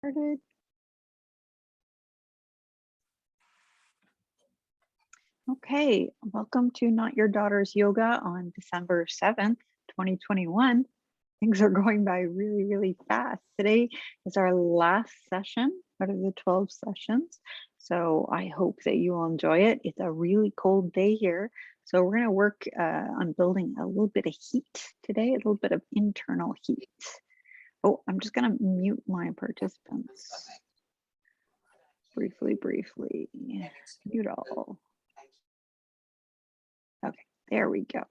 Started. Okay, welcome to Not Your Daughter's Yoga on December 7th, 2021. Things are going by really, really fast. Today is our last session out of the 12 sessions. So I hope that you will enjoy it. It's a really cold day here. So we're going to work on building a little bit of heat today, a little bit of internal heat. Oh, I'm just going to mute my participants. Briefly. Mute all. Okay, there we go.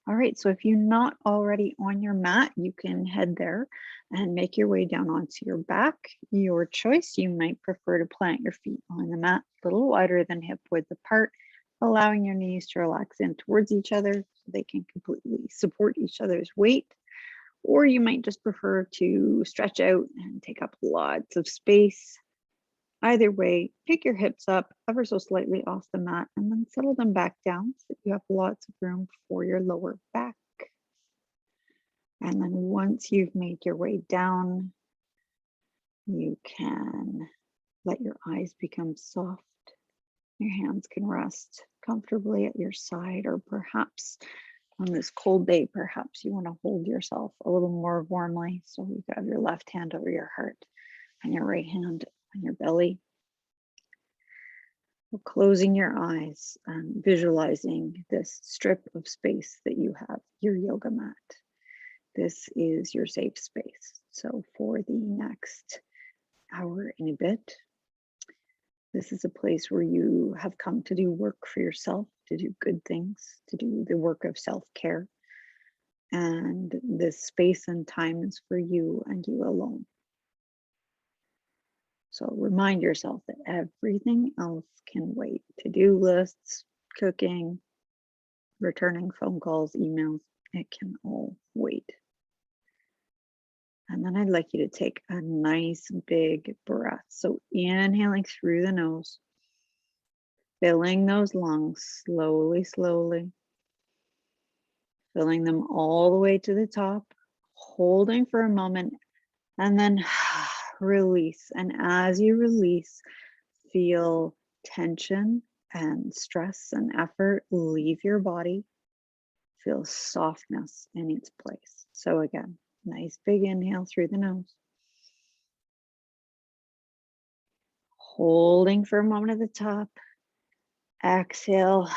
All right, so if you're not already on your mat, you can head there and make your way down onto your back. Your choice, you might prefer to plant your feet on the mat a little wider than hip width apart, allowing your knees to relax in towards each other so they can completely support each other's weight. Or you might just prefer to stretch out and take up lots of space. Either way, pick your hips up ever so slightly off the mat and then settle them back down so that you have lots of room for your lower back. And then once you've made your way down, you can let your eyes become soft. Your hands can rest comfortably at your side, or perhaps on this cold day, perhaps you want to hold yourself a little more warmly. So you have your left hand over your heart and your right hand on your belly. Closing your eyes and visualizing this strip of space that you have, your yoga mat. This is your safe space. So for the next hour and a bit, this is a place where you have come to do work for yourself, to do good things, to do the work of self-care. And this space and time is for you and you alone. So remind yourself that everything else can wait. To-do lists, cooking, returning phone calls, emails, it can all wait. And then I'd like you to take a nice big breath. So inhaling through the nose, filling those lungs slowly, filling them all the way to the top, holding for a moment, and then release. And as you release, feel tension and stress and effort leave your body. Feel softness in its place. So again, nice big inhale through the nose. Holding for a moment at the top. Exhale,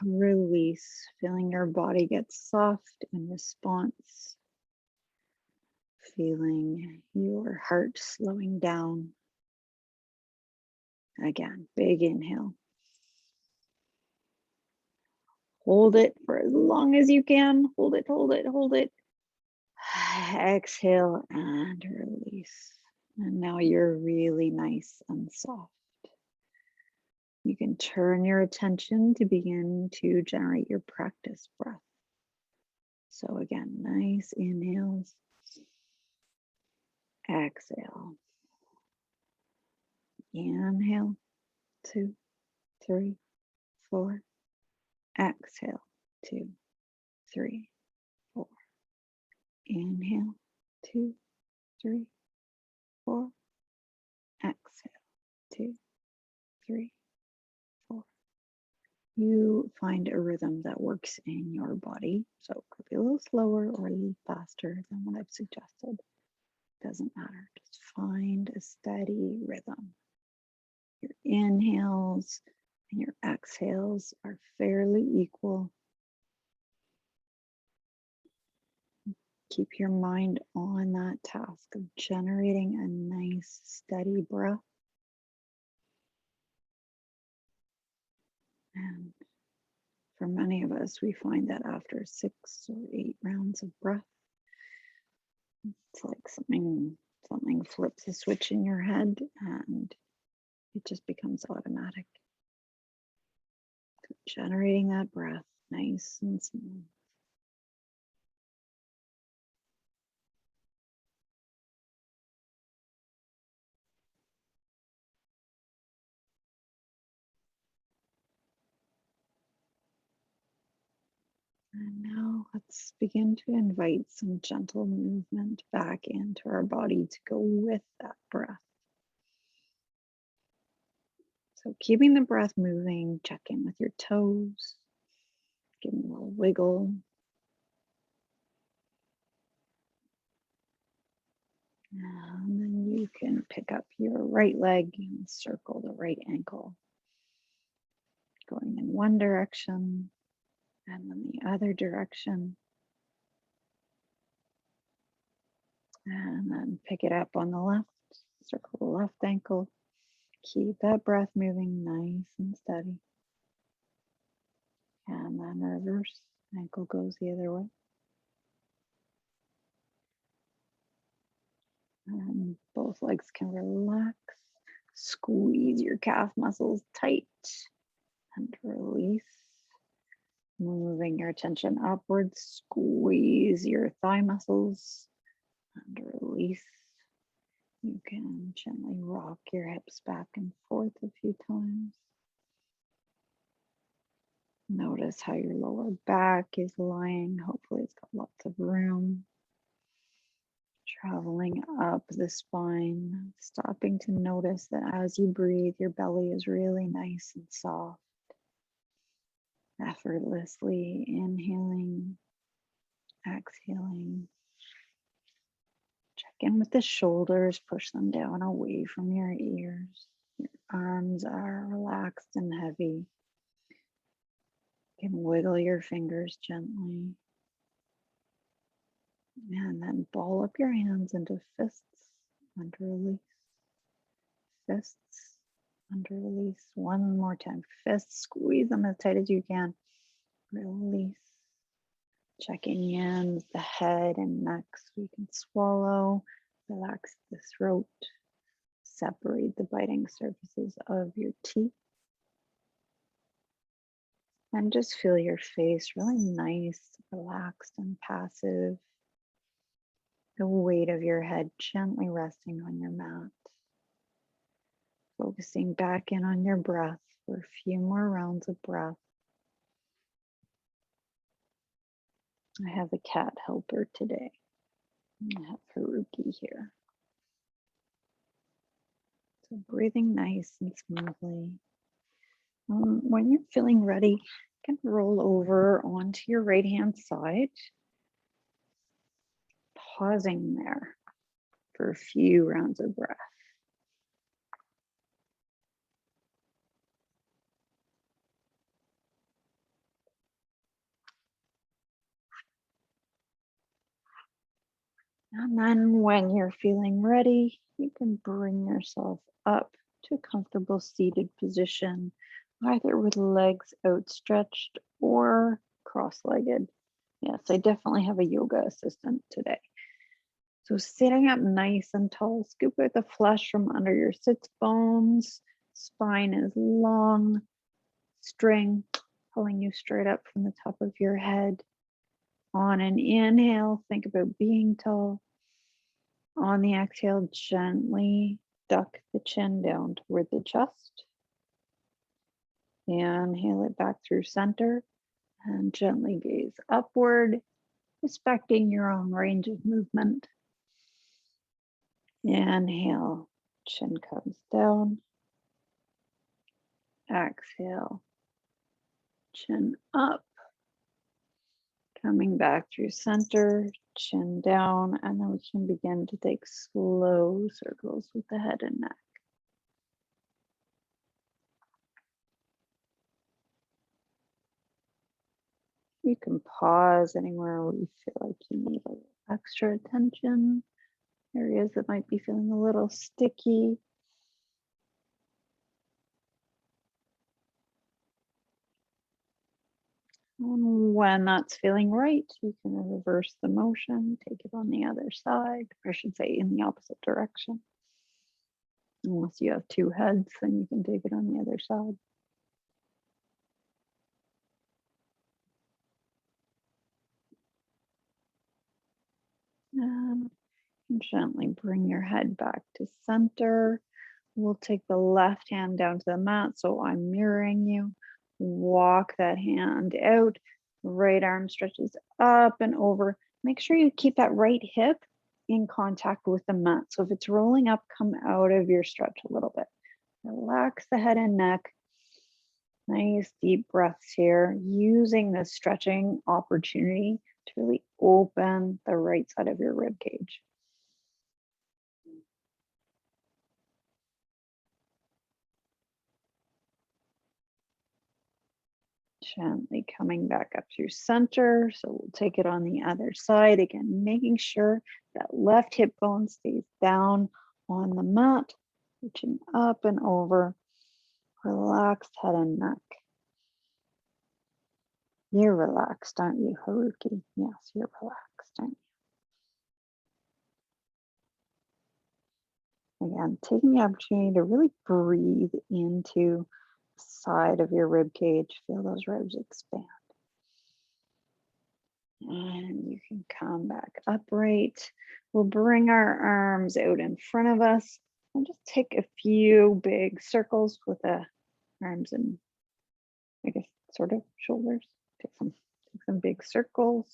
release, feeling your body get soft in response. Feeling your heart slowing down. Again, big inhale. Hold it for as long as you can. Hold it. Exhale and release. And now you're really nice and soft. You can turn your attention to begin to generate your practice breath. So again, nice inhales. Exhale. Inhale, 2, 3, 4. Exhale, 2, 3, 4. Inhale, 2, 3, 4. Exhale, 2, 3, 4. You find a rhythm that works in your body. So it could be a little slower or a little faster than what I've suggested. Doesn't matter. Just find a steady rhythm. Your inhales and your exhales are fairly equal. Keep your mind on that task of generating a nice, steady breath. And for many of us, we find that after 6 or 8 rounds of breath, it's like something flips a switch in your head and it just becomes automatic. So generating that breath nice and smooth. And now let's begin to invite some gentle movement back into our body to go with that breath. So keeping the breath moving, check in with your toes, give them a little wiggle. And then you can pick up your right leg and circle the right ankle, going in one direction and then the other direction. And then pick it up on the left, circle the left ankle. Keep that breath moving nice and steady. And then reverse, ankle goes the other way. And both legs can relax. Squeeze your calf muscles tight and release. Moving your attention upwards, squeeze your thigh muscles and release. You can gently rock your hips back and forth a few times. Notice how your lower back is lying. Hopefully it's got lots of room. Traveling up the spine, stopping to notice that as you breathe, your belly is really nice and soft. Effortlessly inhaling, exhaling. Check in with the shoulders, push them down away from your ears. Your arms are relaxed and heavy. You can wiggle your fingers gently. And then ball up your hands into fists and release. Fists and release. One more time. Fists, squeeze them as tight as you can. Release. Checking in with the head and neck so you can swallow. Relax the throat. Separate the biting surfaces of your teeth. And just feel your face really nice, relaxed, and passive. The weight of your head gently resting on your mat. Focusing back in on your breath for a few more rounds of breath. I have a cat helper today. I have Haruki here. So breathing nice and smoothly. When you're feeling ready, you can roll over onto your right hand side. Pausing there for a few rounds of breath. And then when you're feeling ready, you can bring yourself up to a comfortable seated position, either with legs outstretched or cross-legged. Yes, I definitely have a yoga assistant today. So sitting up nice and tall, scoop out the flesh from under your sits bones. Spine is long, string pulling you straight up from the top of your head. On an inhale, think about being tall. On the exhale, gently duck the chin down toward the chest. Inhale it back through center and gently gaze upward, respecting your own range of movement. Inhale, chin comes down. Exhale, chin up. Coming back through center, chin down, and then we can begin to take slow circles with the head and neck. You can pause anywhere where you feel like you need a little extra attention, areas that might be feeling a little sticky. And when that's feeling right, you can reverse the motion, take it on the other side, or I should say in the opposite direction. Unless you have two heads, then you can take it on the other side. And gently bring your head back to center. We'll take the left hand down to the mat, so I'm mirroring you. Walk that hand out, Right arm stretches up and over. Make sure you keep that right hip in contact with the mat. So if it's rolling up, come out of your stretch a little bit. Relax the head and neck. Nice deep breaths here, using this stretching opportunity to really open the right side of your rib cage. Gently coming back up through center. So we'll take it on the other side. Again, making sure that left hip bone stays down on the mat, reaching up and over. Relaxed head and neck. You're relaxed, aren't you, Haruki? Yes, you're relaxed, aren't you? Again, taking the opportunity to really breathe into the side of your rib cage. Feel those ribs expand. And you can come back upright. We'll bring our arms out in front of us and just take a few big circles with the arms and, I guess, sort of shoulders. Take some big circles.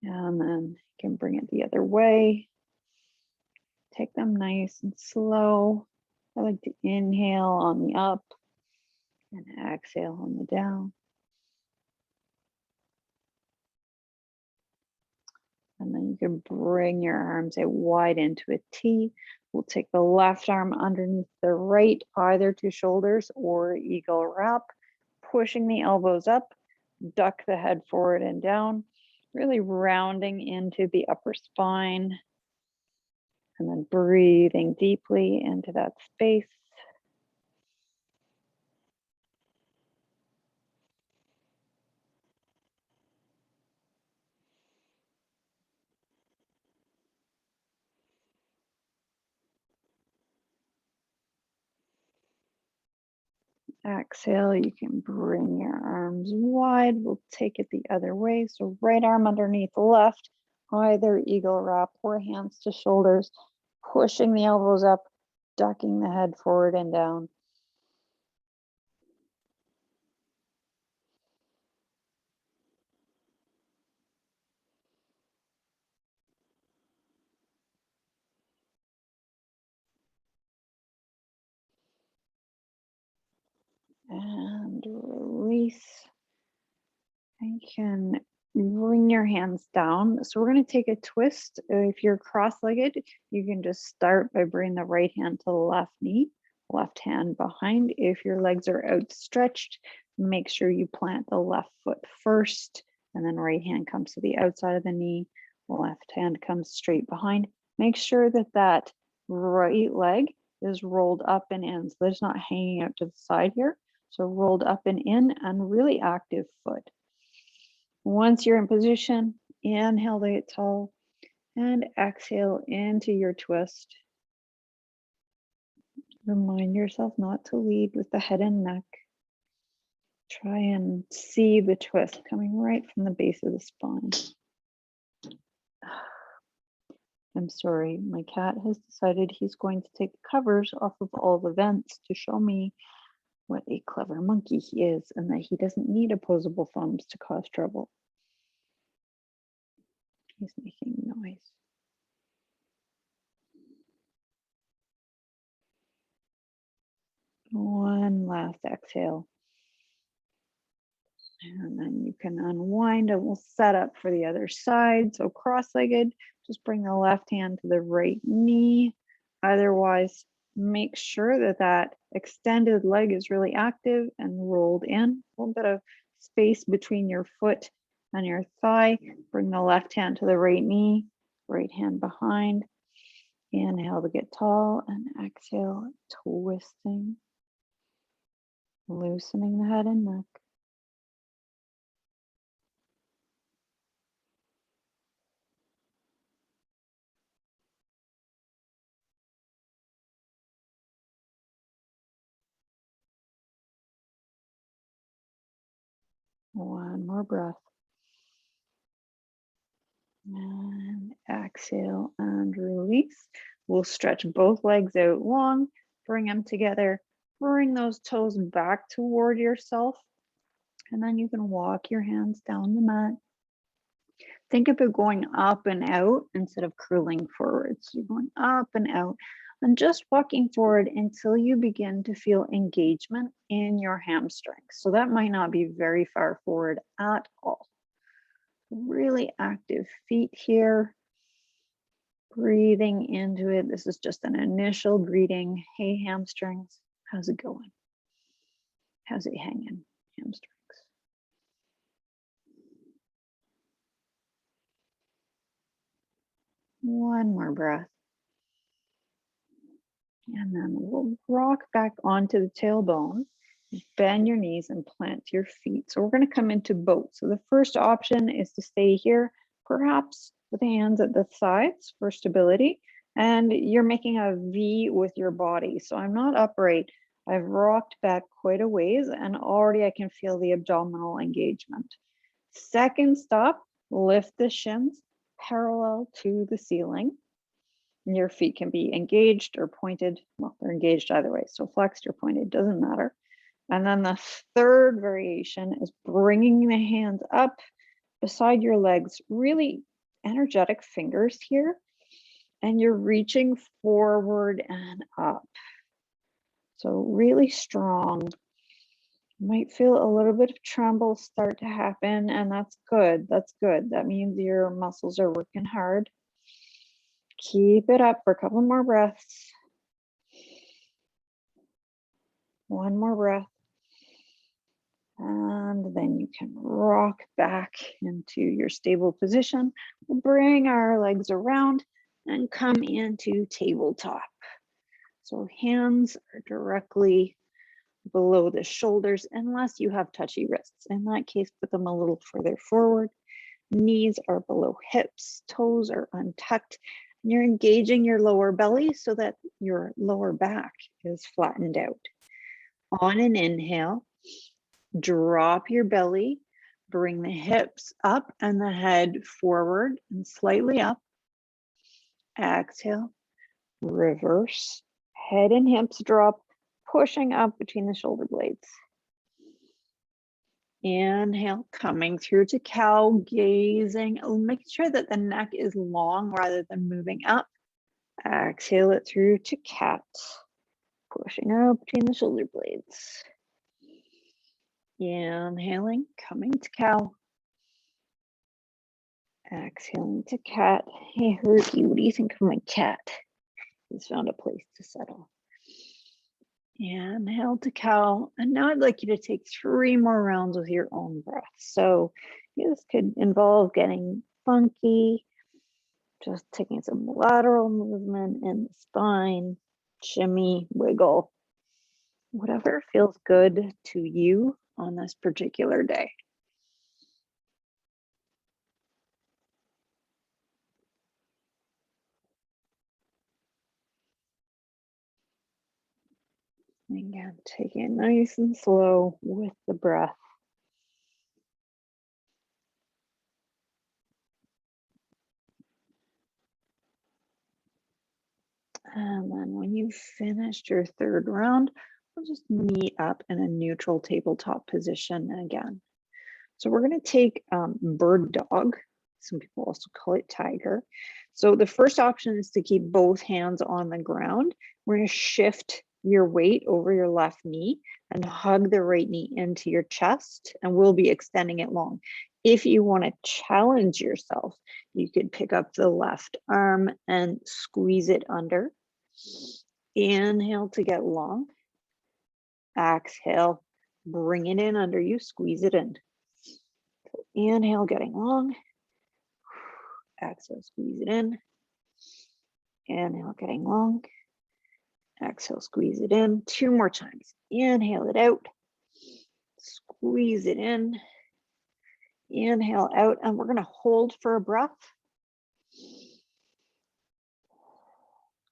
And then you can bring it the other way. Take them nice and slow. I like to inhale on the up and exhale on the down. And then you can bring your arms out wide into a T. We'll take the left arm underneath the right, either to shoulders or eagle wrap, pushing the elbows up, duck the head forward and down, really rounding into the upper spine. And then breathing deeply into that space. Exhale, you can bring your arms wide. We'll take it the other way. So right arm underneath the left, either eagle wrap or hands to shoulders, pushing the elbows up, ducking the head forward and down. And release. You can bring your hands down. So we're going to take a twist. If you're cross-legged, you can just start by bringing the right hand to the left knee, left hand behind. If your legs are outstretched, make sure you plant the left foot first, and then right hand comes to the outside of the knee, left hand comes straight behind. Make sure that that right leg is rolled up and in, so it's not hanging out to the side here. So rolled up and in, and really active foot. Once you're in position, inhale to get tall and exhale into your twist. Remind yourself not to lead with the head and neck. Try and see the twist coming right from the base of the spine. I'm sorry, my cat has decided he's going to take the covers off of all the vents to show me what a clever monkey he is and that he doesn't need opposable thumbs to cause trouble. He's making noise. One last exhale. And then you can unwind and we'll set up for the other side. So cross-legged, just bring the left hand to the right knee. Otherwise, make sure that that extended leg is really active and rolled in. A little bit of space between your foot and your thigh. Bring the left hand to the right knee, right hand behind. Inhale to get tall and exhale, twisting, loosening the head and neck. One more breath. And exhale and release. We'll stretch both legs out long, bring them together, Bring those toes back toward yourself, and then you can walk your hands down the mat. Think of it going up and out instead of curling forwards. You're going up and out and just walking forward until you begin to feel engagement in your hamstrings. So that might not be very far forward at all. Really active feet here. Breathing into it. This is just an initial greeting. Hey, hamstrings, how's it going? How's it hanging, hamstrings? One more breath. And then we'll rock back onto the tailbone, bend your knees and plant your feet. So we're going to come into boat. So the first option is to stay here, perhaps with the hands at the sides for stability. And you're making a V with your body. So I'm not upright. I've rocked back quite a ways and already I can feel the abdominal engagement. Second stop, lift the shins parallel to the ceiling. Your feet can be engaged or pointed. Well, they're engaged either way. So flexed or pointed, doesn't matter. And then the third variation is bringing the hands up beside your legs, really energetic fingers here. And you're reaching forward and up. So really strong. You might feel a little bit of tremble start to happen, and that's good. That's good. That means your muscles are working hard. Keep it up for a couple more breaths. One more breath. And then you can rock back into your stable position. We'll bring our legs around and come into tabletop. So hands are directly below the shoulders unless you have touchy wrists. In that case, put them a little further forward. Knees are below hips, toes are untucked. You're engaging your lower belly so that your lower back is flattened out. On an inhale, drop your belly, bring the hips up and the head forward and slightly up. Exhale, reverse, head and hips drop, pushing up between the shoulder blades. Inhale, coming through to cow, gazing, making sure that the neck is long rather than moving up. Exhale it through to cat, pushing up between the shoulder blades. Inhaling, coming to cow. Exhaling to cat. Hey, Haruki, what do you think of my cat? He's found a place to settle. Inhale to cow. And now I'd like you to take 3 more rounds with your own breath. So this could involve getting funky, just taking some lateral movement in the spine, shimmy, wiggle, whatever feels good to you on this particular day. Again, take it nice and slow with the breath. And then when you've finished your 3rd round, we'll just meet up in a neutral tabletop position again. So we're going to take bird dog. Some people also call it tiger. So the first option is to keep both hands on the ground. We're going to shift your weight over your left knee and hug the right knee into your chest, and we'll be extending it long. If you want to challenge yourself, you could pick up the left arm and squeeze it under. Inhale to get long. Exhale, bring it in under you, squeeze it in. So inhale, getting long. Exhale, squeeze it in. Inhale, getting long. Exhale, squeeze it in. 2 more times. Inhale it out. Squeeze it in. Inhale out, and we're going to hold for a breath.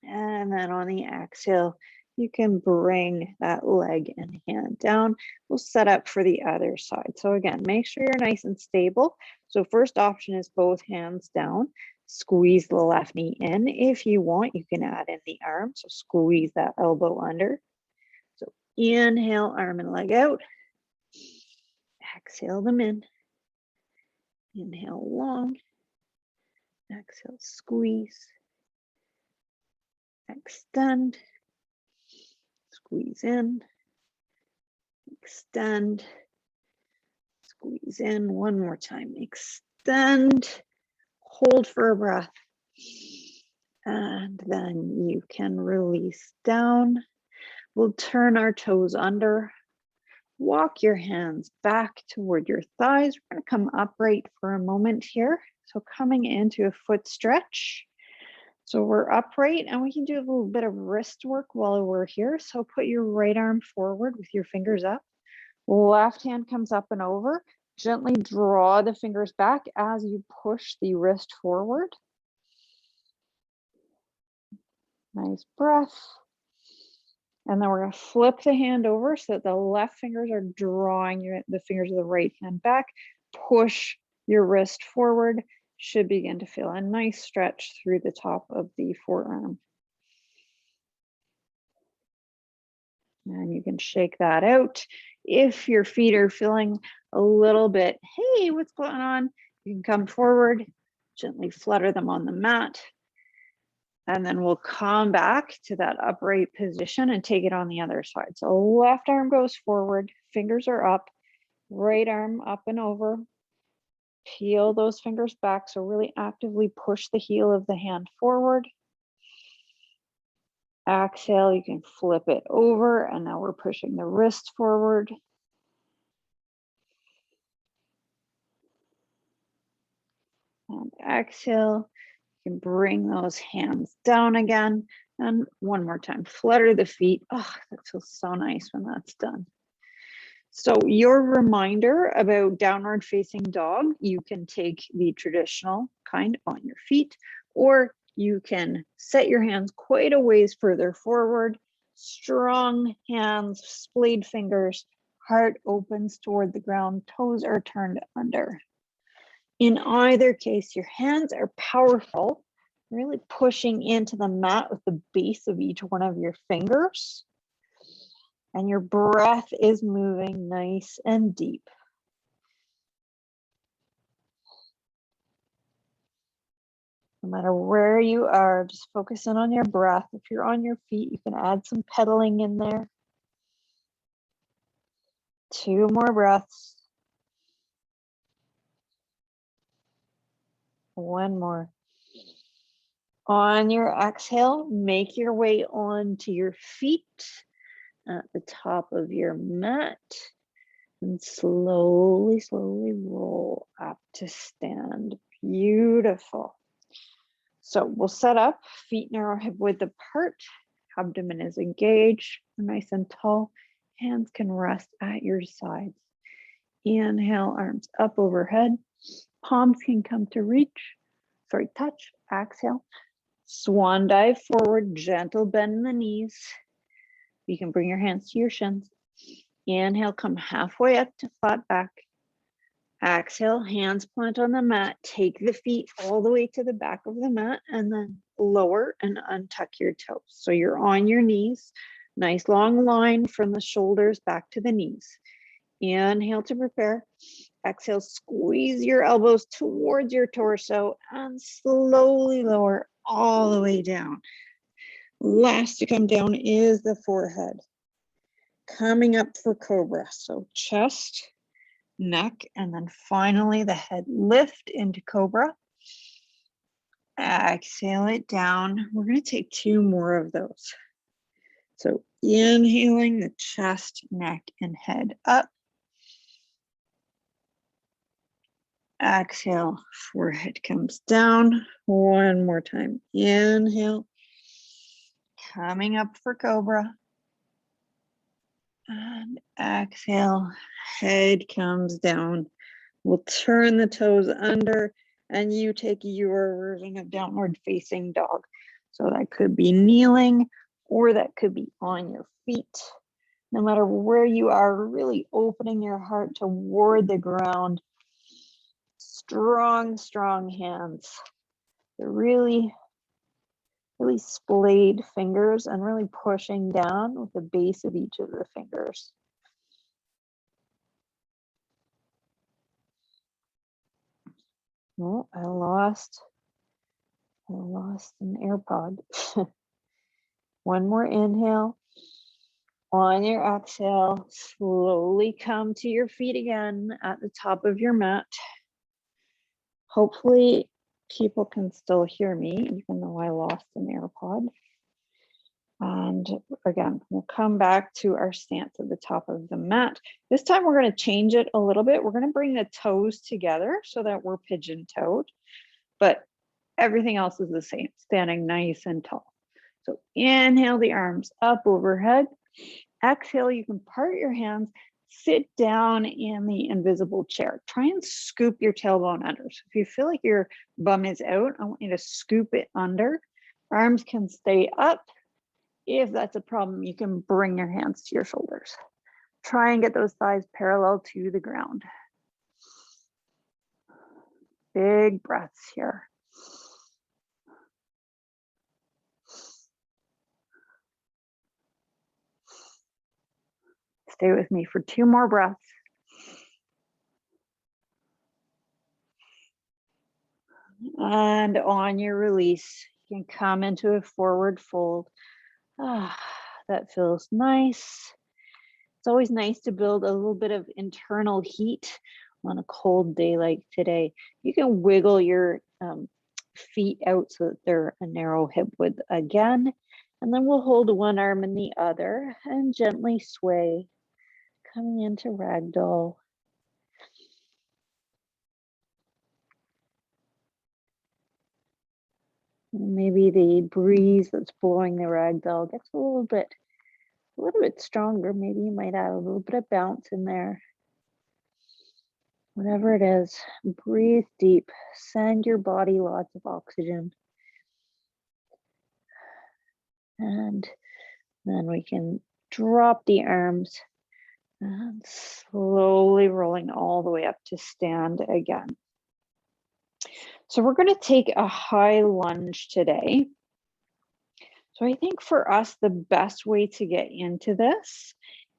And then on the exhale, you can bring that leg and hand down. We'll set up for the other side. So again, make sure you're nice and stable. So first option is both hands down. Squeeze the left knee in. If you want, you can add in the arm. So squeeze that elbow under. So Inhale, arm and leg out. Exhale them in. Inhale long. Exhale, squeeze. Extend. Squeeze in. Extend. Squeeze in. One more time. Extend. Hold for a breath. And then you can release down. We'll turn our toes under. Walk your hands back toward your thighs. We're going to come upright for a moment here. So coming into a foot stretch. So we're upright and we can do a little bit of wrist work while we're here. So put your right arm forward with your fingers up. Left hand comes up and over. Gently draw the fingers back as you push the wrist forward. Nice breath. And then we're going to flip the hand over so that the left fingers are drawing the fingers of the right hand back. Push your wrist forward. Should begin to feel a nice stretch through the top of the forearm. And you can shake that out. If your feet are feeling a little bit, hey, what's going on? You can come forward, gently flutter them on the mat. And then we'll come back to that upright position and take it on the other side. So left arm goes forward, fingers are up, right arm up and over. Peel those fingers back. So really actively push the heel of the hand forward. Exhale, you can flip it over. And now we're pushing the wrist forward. And exhale, you can bring those hands down again. And one more time, flutter the feet. Oh, that feels so nice when that's done. So your reminder about downward facing dog, you can take the traditional kind on your feet, or you can set your hands quite a ways further forward. Strong hands, splayed fingers, heart opens toward the ground, toes are turned under. In either case, your hands are powerful, really pushing into the mat with the base of each one of your fingers. And your breath is moving nice and deep. No matter where you are, just focus in on your breath. If you're on your feet, you can add some pedaling in there. 2 more breaths. 1 more. On your exhale, make your way onto your feet at the top of your mat. And slowly, slowly roll up to stand. Beautiful. So we'll set up, feet narrow, hip width apart, abdomen is engaged, nice and tall. Hands can rest at your sides. Inhale, arms up overhead. Palms can come to touch. Exhale. Swan dive forward, gentle bend in the knees. You can bring your hands to your shins. Inhale, come halfway up to flat back. Exhale, hands plant on the mat. Take the feet all the way to the back of the mat and then lower and untuck your toes. So you're on your knees. Nice long line from the shoulders back to the knees. Inhale to prepare. Exhale, squeeze your elbows towards your torso and slowly lower all the way down. Last to come down is the forehead. Coming up for cobra. So chest, neck, and then finally the head lift into cobra. Exhale it down. We're going to take 2 more of those. So inhaling the chest, neck, and head up. Exhale, forehead comes down. 1 more time. Inhale. Coming up for cobra. And exhale, head comes down. We'll turn the toes under and you take your version of downward facing dog. So that could be kneeling or that could be on your feet. No matter where you are, really opening your heart toward the ground. Strong, strong hands. They're really really splayed fingers and really pushing down with the base of each of the fingers. Oh, I lost an AirPod. One more inhale. On your exhale, slowly come to your feet again at the top of your mat. Hopefully people can still hear me, even though I lost an AirPod. And again, we'll come back to our stance at the top of the mat. This time we're going to change it a little bit. We're going to bring the toes together so that we're pigeon-toed, but everything else is the same, standing nice and tall. So inhale the arms up overhead. Exhale, you can part your hands, sit down in the invisible chair. Try and scoop your tailbone under. So if you feel like your bum is out, I want you to scoop it under. Arms can stay up. If that's a problem, you can bring your hands to your shoulders. Try and get those thighs parallel to the ground. Big breaths here. Stay with me for 2 more breaths. And on your release, you can come into a forward fold. That feels nice. It's always nice to build a little bit of internal heat on a cold day like today. You can wiggle your feet out so that they're a narrow hip width again. And then we'll hold one arm in the other and gently sway, coming into ragdoll. Maybe the breeze that's blowing the ragdoll gets a little bit stronger. Maybe you might add a little bit of bounce in there. Whatever it is, breathe deep. Send your body lots of oxygen. And then we can drop the arms and slowly rolling all the way up to stand again. So we're going to take a high lunge today. So I think for us, the best way to get into this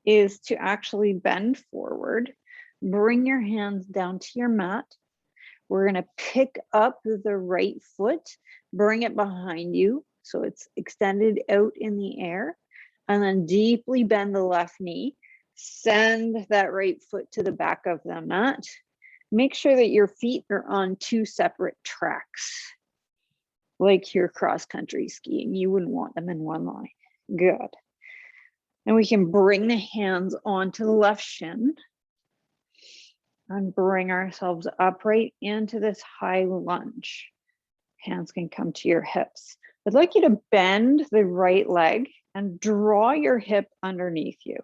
is to actually bend forward, bring your hands down to your mat. We're going to pick up the right foot, bring it behind you so it's extended out in the air, and then deeply bend the left knee. Send that right foot to the back of the mat. Make sure that your feet are on 2 separate tracks. Like you're cross-country skiing, you wouldn't want them in one line. Good. And we can bring the hands onto the left shin and bring ourselves upright into this high lunge. Hands can come to your hips. I'd like you to bend the right leg and draw your hip underneath you.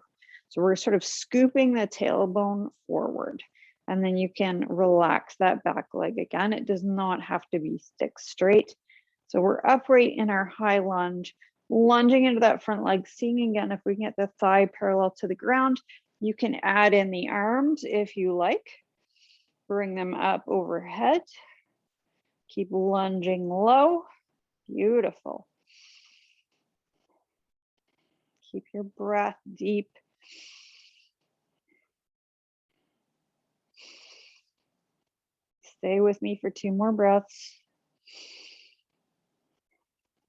So we're sort of scooping the tailbone forward, and then you can relax that back leg again. It does not have to be stick straight. So we're upright in our high lunge, lunging into that front leg, seeing again if we can get the thigh parallel to the ground. You can add in the arms if you like. Bring them up overhead. Keep lunging low. Beautiful. Keep your breath deep. Stay with me for 2 more breaths.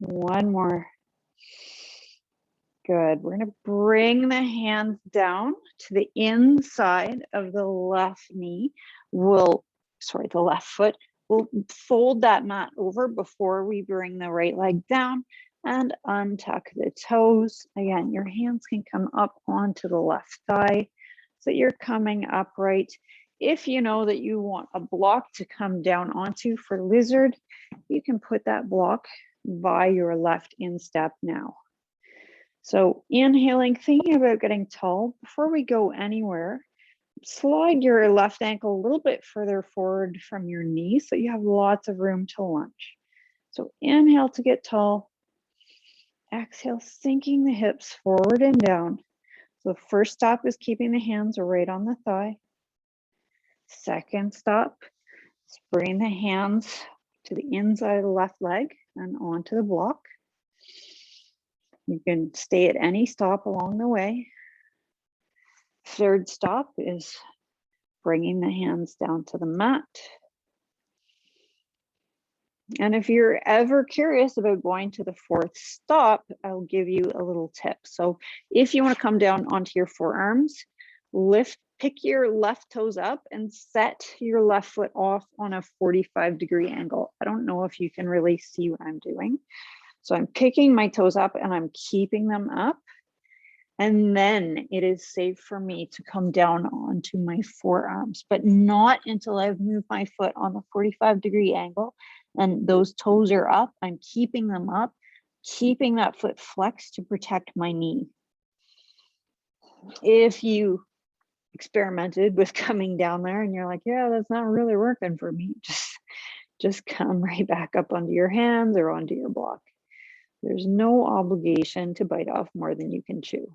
1 more. Good. We're going to bring the hands down to the inside of the left knee. The left foot. We'll fold that mat over before we bring the right leg down and untuck the toes. Again, your hands can come up onto the left thigh so that you're coming upright. If you know that you want a block to come down onto for lizard, you can put that block by your left instep now. So inhaling, thinking about getting tall. Before we go anywhere, slide your left ankle a little bit further forward from your knee so you have lots of room to lunge. So inhale to get tall. Exhale, sinking the hips forward and down. So the first stop is keeping the hands right on the thigh. Second stop is bringing the hands to the inside of the left leg and onto the block. You can stay at any stop along the way. Third stop is bringing the hands down to the mat. And if you're ever curious about going to the fourth stop, I'll give you a little tip. So if you want to come down onto your forearms, pick your left toes up and set your left foot off on a 45-degree angle. I don't know if you can really see what I'm doing. So I'm picking my toes up and I'm keeping them up. And then it is safe for me to come down onto my forearms, but not until I've moved my foot on the 45-degree angle and those toes are up. I'm keeping them up, keeping that foot flexed to protect my knee. If you experimented with coming down there and you're like, yeah, that's not really working for me, just come right back up onto your hands or onto your block. There's no obligation to bite off more than you can chew.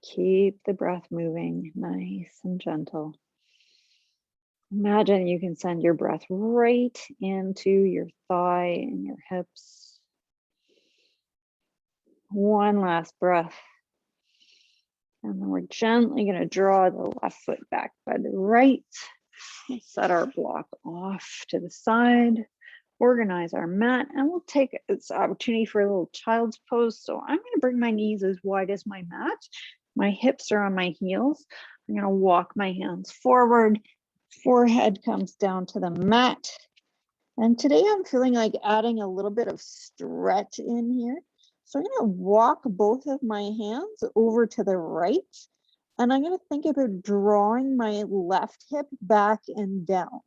Keep the breath moving, nice and gentle. Imagine you can send your breath right into your thigh and your hips. One last breath. And then we're gently going to draw the left foot back by the right. We'll set our block off to the side, organize our mat, and we'll take this opportunity for a little child's pose. So I'm going to bring my knees as wide as my mat. My hips are on my heels. I'm going to walk my hands forward. Forehead comes down to the mat. And today I'm feeling like adding a little bit of stretch in here. So I'm going to walk both of my hands over to the right. And I'm going to think about drawing my left hip back and down.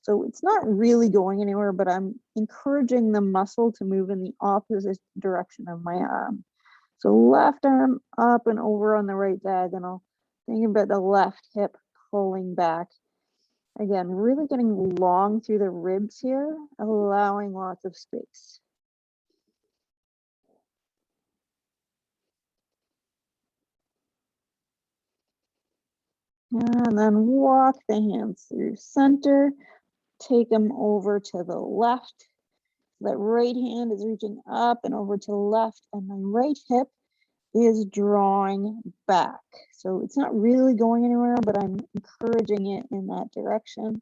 So it's not really going anywhere, but I'm encouraging the muscle to move in the opposite direction of my arm. So left arm up and over on the right diagonal. Think about the left hip pulling back. Again, really getting long through the ribs here, allowing lots of space. And then walk the hands through center. Take them over to the left. That right hand is reaching up and over to the left, and my right hip is drawing back. So it's not really going anywhere, but I'm encouraging it in that direction.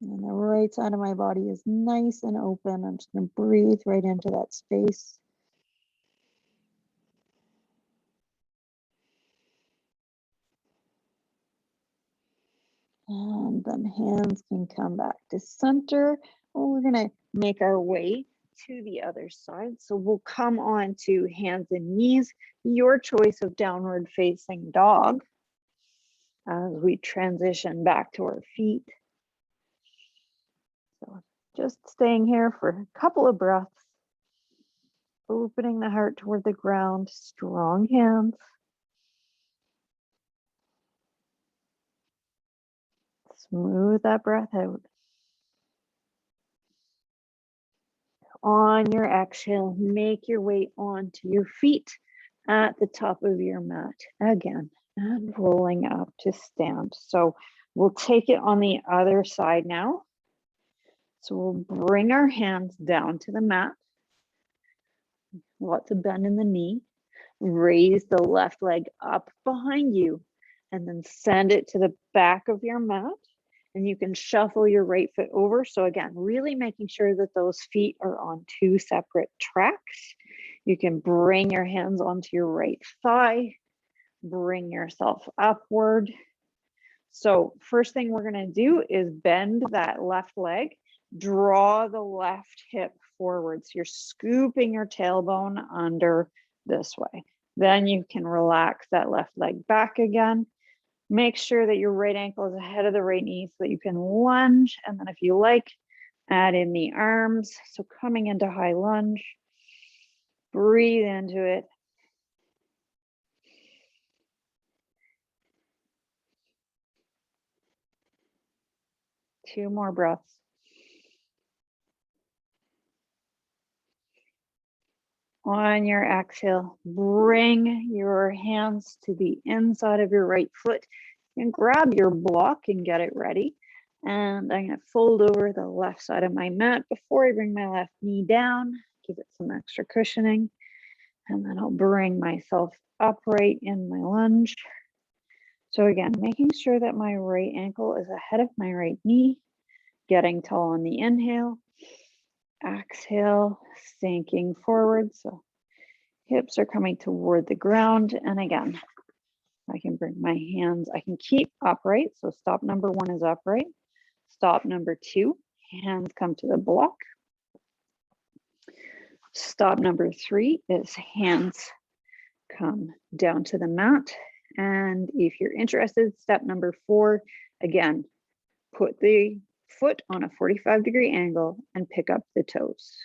And the right side of my body is nice and open. I'm just going to breathe right into that space. And then hands can come back to center. Well, we're going to make our way to the other side. So we'll come on to hands and knees, your choice of downward facing dog as we transition back to our feet. So just staying here for a couple of breaths, opening the heart toward the ground, strong hands. Smooth that breath out. On your exhale, make your way onto your feet at the top of your mat again, and rolling up to stand. So we'll take it on the other side now. So we'll bring our hands down to the mat. Lots of bend in the knee. Raise the left leg up behind you and then send it to the back of your mat. And you can shuffle your right foot over. So again, really making sure that those feet are on two separate tracks. You can bring your hands onto your right thigh, bring yourself upward. So first thing we're going to do is bend that left leg, draw the left hip forward. So you're scooping your tailbone under this way. Then you can relax that left leg back again. Make sure that your right ankle is ahead of the right knee so that you can lunge. And then if you like, add in the arms. So coming into high lunge, breathe into it. Two more breaths. On your exhale, bring your hands to the inside of your right foot and grab your block and get it ready. And I'm going to fold over the left side of my mat before I bring my left knee down, give it some extra cushioning. And then I'll bring myself upright in my lunge. So again, making sure that my right ankle is ahead of my right knee, getting tall on the inhale, exhale, sinking forward. So hips are coming toward the ground. And again, I can bring my hands, I can keep upright. So stop number 1 is upright. Stop number 2, hands come to the block. Stop number 3 is hands come down to the mat. And if you're interested, step number 4, again, put the foot on a 45-degree angle and pick up the toes.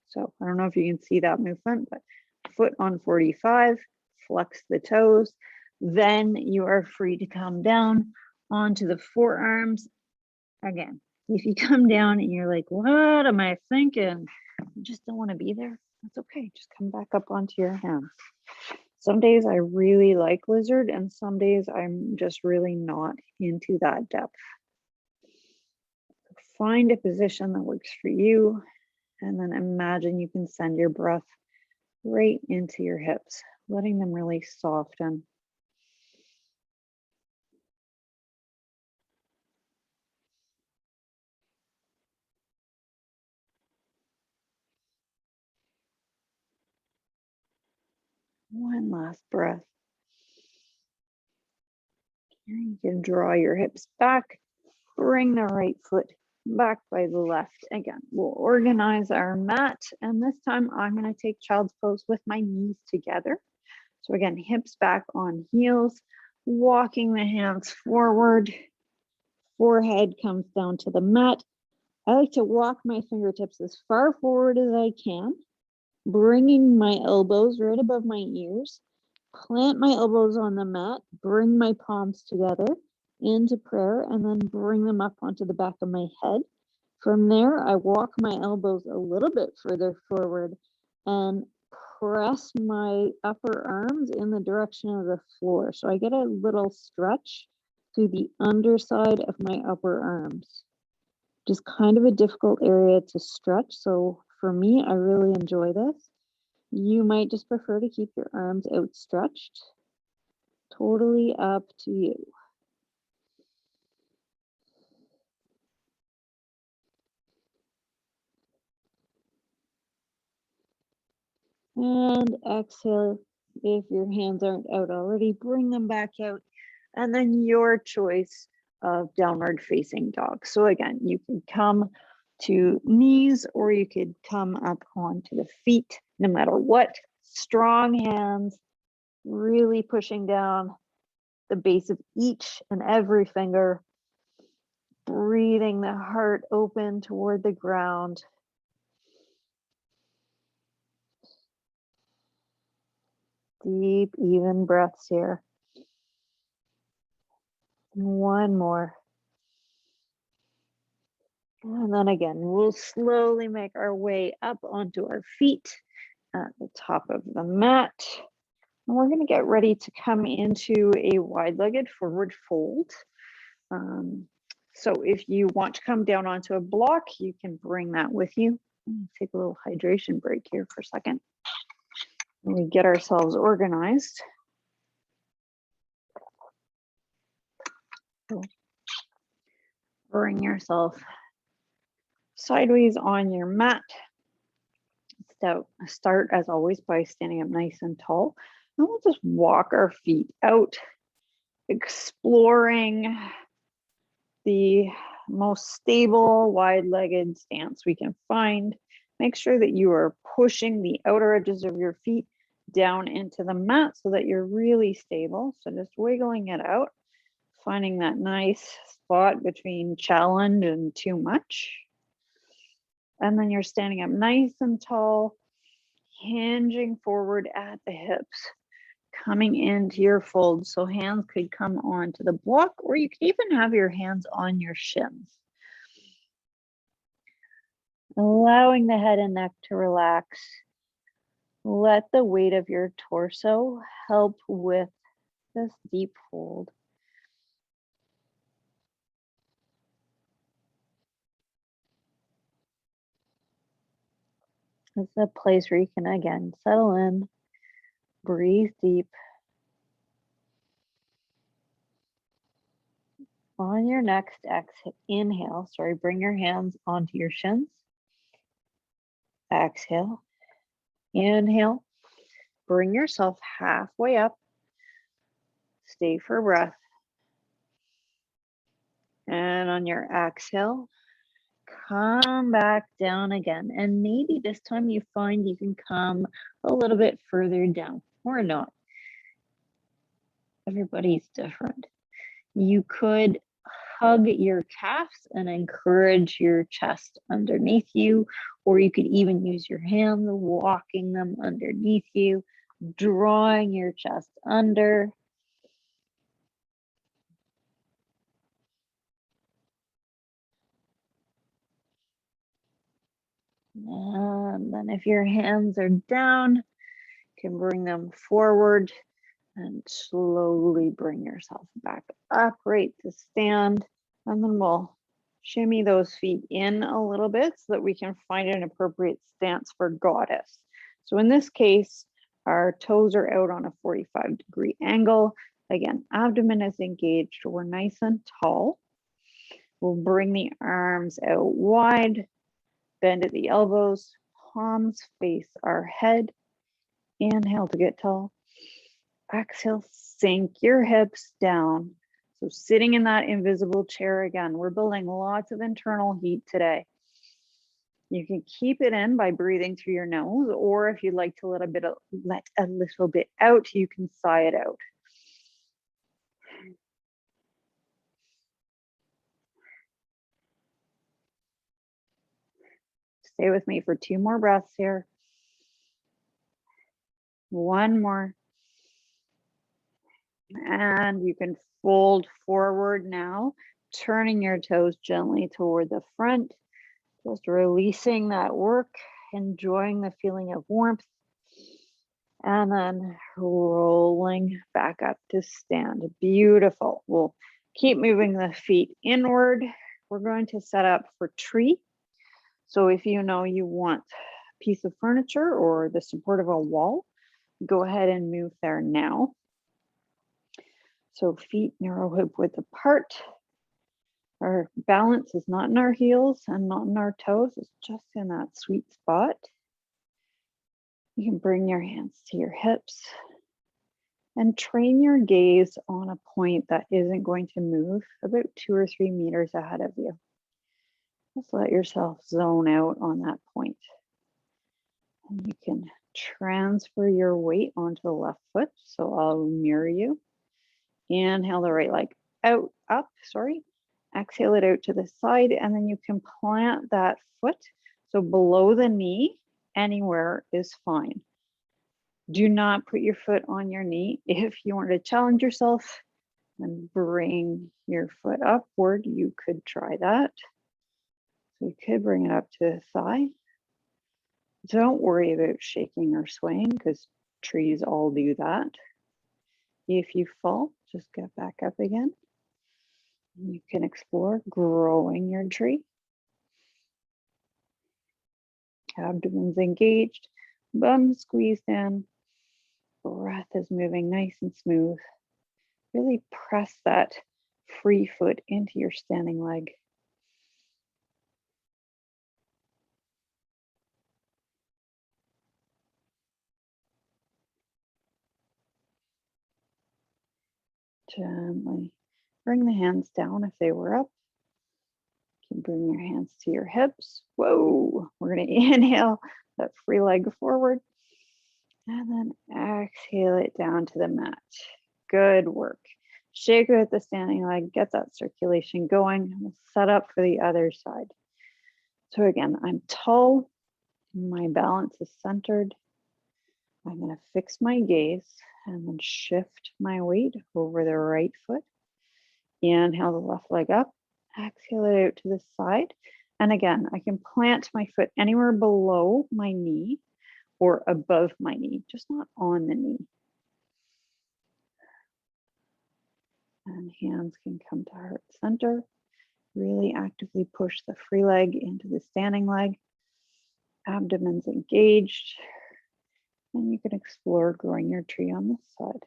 So I don't know if you can see that movement, but foot on 45, flex the toes. Then you are free to come down onto the forearms. Again, if you come down and you're like, what am I thinking? You just don't want to be there. That's okay. Just come back up onto your hands. Some days I really like lizard, and some days I'm just really not into that depth. Find a position that works for you, and then imagine you can send your breath right into your hips, letting them really soften. One last breath. And you can draw your hips back, bring the right foot back by the left. Again, we'll organize our mat, and this time I'm going to take child's pose with my knees together. So again, hips back on heels, walking the hands forward, forehead comes down to the mat. I like to walk my fingertips as far forward as I can, bringing my elbows right above my ears, plant my elbows on the mat, bring my palms together into prayer, and then bring them up onto the back of my head. From there, I walk my elbows a little bit further forward and press my upper arms in the direction of the floor. So I get a little stretch through the underside of my upper arms. Just kind of a difficult area to stretch. So for me, I really enjoy this. You might just prefer to keep your arms outstretched. Totally up to you. And exhale. If your hands aren't out already, bring them back out. And then your choice of downward facing dog. So again, you can come to knees or you could come up onto the feet, no matter what. Strong hands, really pushing down the base of each and every finger, breathing the heart open toward the ground. Deep, even breaths here. One more. And then again, we'll slowly make our way up onto our feet at the top of the mat. And we're going to get ready to come into a wide-legged forward fold. So if you want to come down onto a block, you can bring that with you. Take a little hydration break here for a second. We get ourselves organized. So bring yourself sideways on your mat. So start as always by standing up nice and tall. And we'll just walk our feet out, exploring the most stable wide-legged stance we can find. Make sure that you are pushing the outer edges of your feet down into the mat so that you're really stable. So just wiggling it out, finding that nice spot between challenge and too much. And then you're standing up nice and tall, hinging forward at the hips, coming into your fold. So hands could come onto the block, or you could even have your hands on your shins. Allowing the head and neck to relax. Let the weight of your torso help with this deep fold. It's a place where you can, again, settle in, breathe deep. On your next inhale, bring your hands onto your shins. Exhale, inhale, bring yourself halfway up. Stay for breath. And on your exhale, come back down again. And maybe this time you find you can come a little bit further down or not. Everybody's different. You could hug your calves and encourage your chest underneath you, or you could even use your hands, walking them underneath you, drawing your chest under. And then if your hands are down, you can bring them forward and slowly bring yourself back upright to stand. And then we'll shimmy those feet in a little bit so that we can find an appropriate stance for goddess. So in this case, our toes are out on a 45-degree angle. Again, abdomen is engaged. We're nice and tall. We'll bring the arms out wide, bend at the elbows, palms face our head. Inhale to get tall. Exhale, sink your hips down. So sitting in that invisible chair again, we're building lots of internal heat today. You can keep it in by breathing through your nose, or if you'd like to let a little bit out, you can sigh it out. Stay with me for 2 more breaths here. 1 more. And you can fold forward now, turning your toes gently toward the front, just releasing that work, enjoying the feeling of warmth, and then rolling back up to stand. Beautiful. We'll keep moving the feet inward. We're going to set up for tree. So if you know you want a piece of furniture or the support of a wall, go ahead and move there now. So feet narrow hip width apart. Our balance is not in our heels and not in our toes. It's just in that sweet spot. You can bring your hands to your hips and train your gaze on a point that isn't going to move about 2 or 3 meters ahead of you. Just let yourself zone out on that point. And you can transfer your weight onto the left foot. So I'll mirror you. Inhale the right leg out, up, Exhale it out to the side, and then you can plant that foot. So below the knee, anywhere is fine. Do not put your foot on your knee. If you want to challenge yourself and bring your foot upward, you could try that. So you could bring it up to the thigh. Don't worry about shaking or swaying because trees all do that. If you fall, just get back up again. You can explore growing your tree. Abdomen's engaged, bum squeezed in. Breath is moving nice and smooth. Really press that free foot into your standing leg. Gently bring the hands down if they were up. You can bring your hands to your hips. Whoa, we're going to inhale that free leg forward. And then exhale it down to the mat. Good work. Shake out the standing leg, get that circulation going. We'll set up for the other side. So again, I'm tall, my balance is centered. I'm going to fix my gaze and then shift my weight over the right foot. Inhale the left leg up, exhale it out to the side. And again, I can plant my foot anywhere below my knee or above my knee, just not on the knee. And hands can come to heart center. Really actively push the free leg into the standing leg. Abdomen's engaged. And you can explore growing your tree on this side.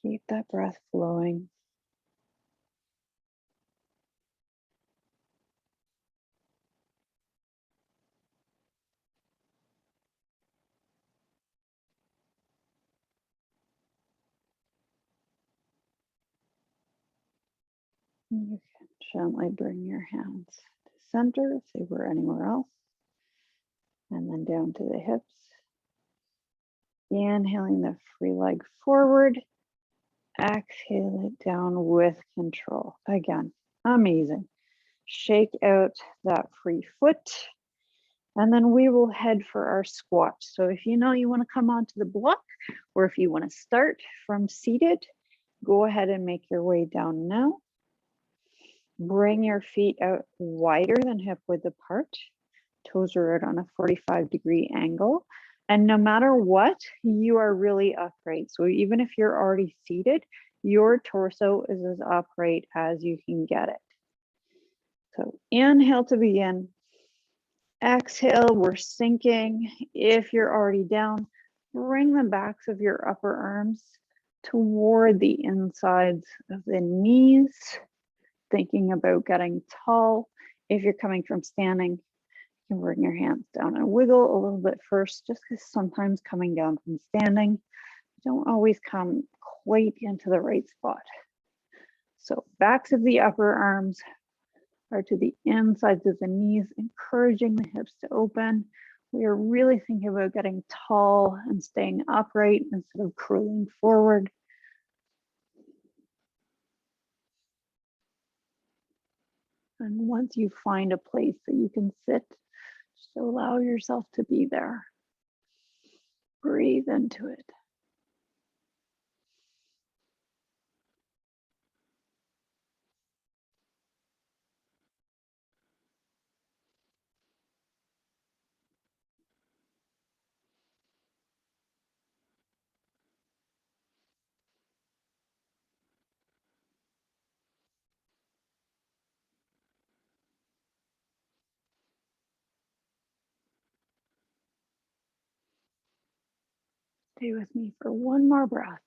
Keep that breath flowing. You can gently bring your hands to center if they were anywhere else. And then down to the hips. Inhaling the free leg forward. Exhale it down with control. Again, amazing. Shake out that free foot. And then we will head for our squat. So if you know you want to come onto the block, or if you want to start from seated, go ahead and make your way down now. Bring your feet out wider than hip width apart. Toes are out on a 45-degree angle. And no matter what, you are really upright. So even if you're already seated, your torso is as upright as you can get it. So inhale to begin. Exhale, we're sinking. If you're already down, bring the backs of your upper arms toward the insides of the knees, thinking about getting tall. If you're coming from standing, you can bring your hands down and wiggle a little bit first, just because sometimes coming down from standing, you don't always come quite into the right spot. So backs of the upper arms are to the insides of the knees, encouraging the hips to open. We are really thinking about getting tall and staying upright instead of curling forward. And once you find a place that you can sit, just allow yourself to be there. Breathe into it. Stay with me for one more breath.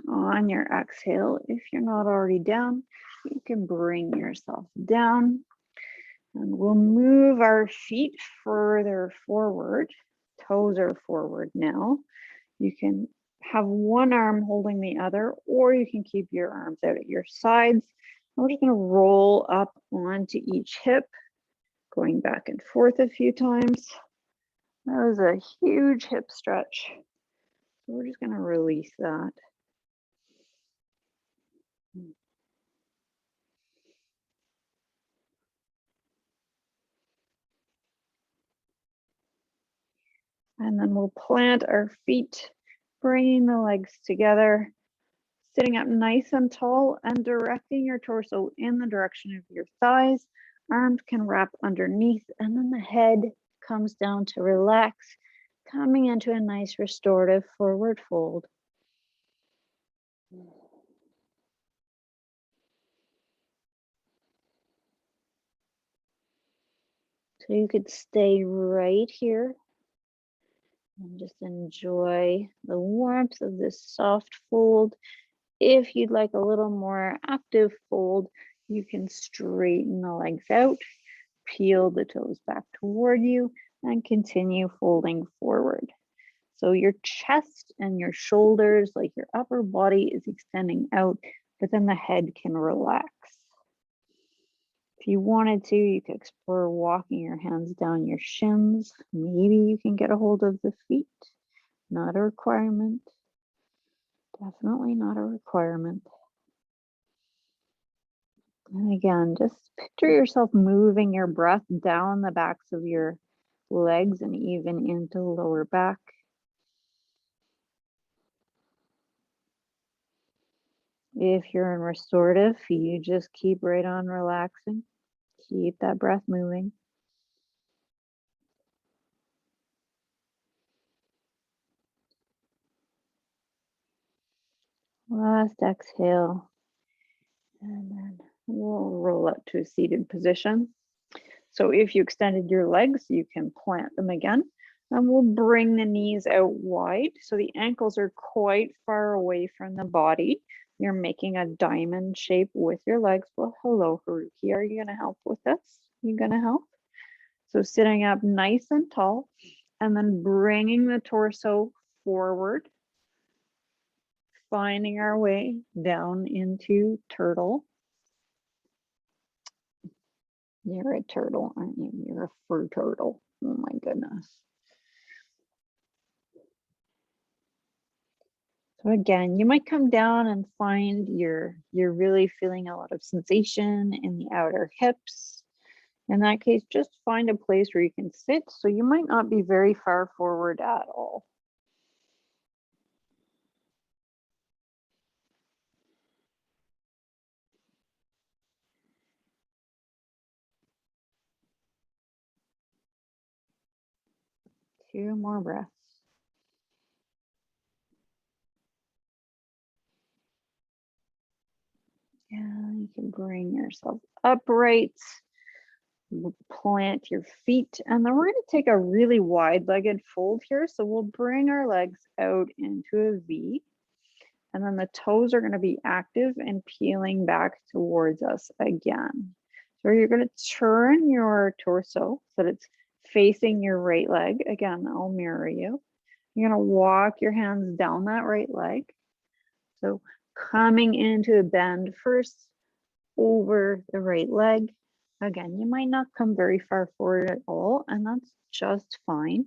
On your exhale, if you're not already down, you can bring yourself down. And we'll move our feet further forward. Toes are forward now. You can have one arm holding the other, or you can keep your arms out at your sides. And we're just going to roll up onto each hip, going back and forth a few times. That was a huge hip stretch. So we're just going to release that. And then we'll plant our feet, bringing the legs together, sitting up nice and tall and directing your torso in the direction of your thighs. Arms can wrap underneath, and then the head comes down to relax, coming into a nice restorative forward fold. So you could stay right here and just enjoy the warmth of this soft fold. If you'd like a little more active fold, you can straighten the legs out, peel the toes back toward you, and continue folding forward. So your chest and your shoulders, like your upper body, is extending out, but then the head can relax. If you wanted to, you could explore walking your hands down your shins. Maybe you can get a hold of the feet. Not a requirement. Definitely not a requirement. And again, just picture yourself moving your breath down the backs of your legs and even into lower back. If you're in restorative, you just keep right on relaxing. Keep that breath moving. Last exhale. And then we'll roll up to a seated position. So if you extended your legs, you can plant them again. And we'll bring the knees out wide so the ankles are quite far away from the body. You're making a diamond shape with your legs. Well, hello, Haruki. Are you going to help with this? You going to help? So sitting up nice and tall, and then bringing the torso forward, finding our way down into turtle. You're a turtle, aren't you? You're a fur turtle. Oh my goodness. So again, you might come down and find you're really feeling a lot of sensation in the outer hips. In that case, just find a place where you can sit. So you might not be very far forward at all. Two more breaths. And you can bring yourself upright, plant your feet, and then we're going to take a really wide-legged fold here. So we'll bring our legs out into a V, and then the toes are going to be active and peeling back towards us again. So you're going to turn your torso so that it's facing your right leg. Again, I'll mirror you. You're going to walk your hands down that right leg. So coming into a bend first over the right leg. Again, you might not come very far forward at all, and that's just fine.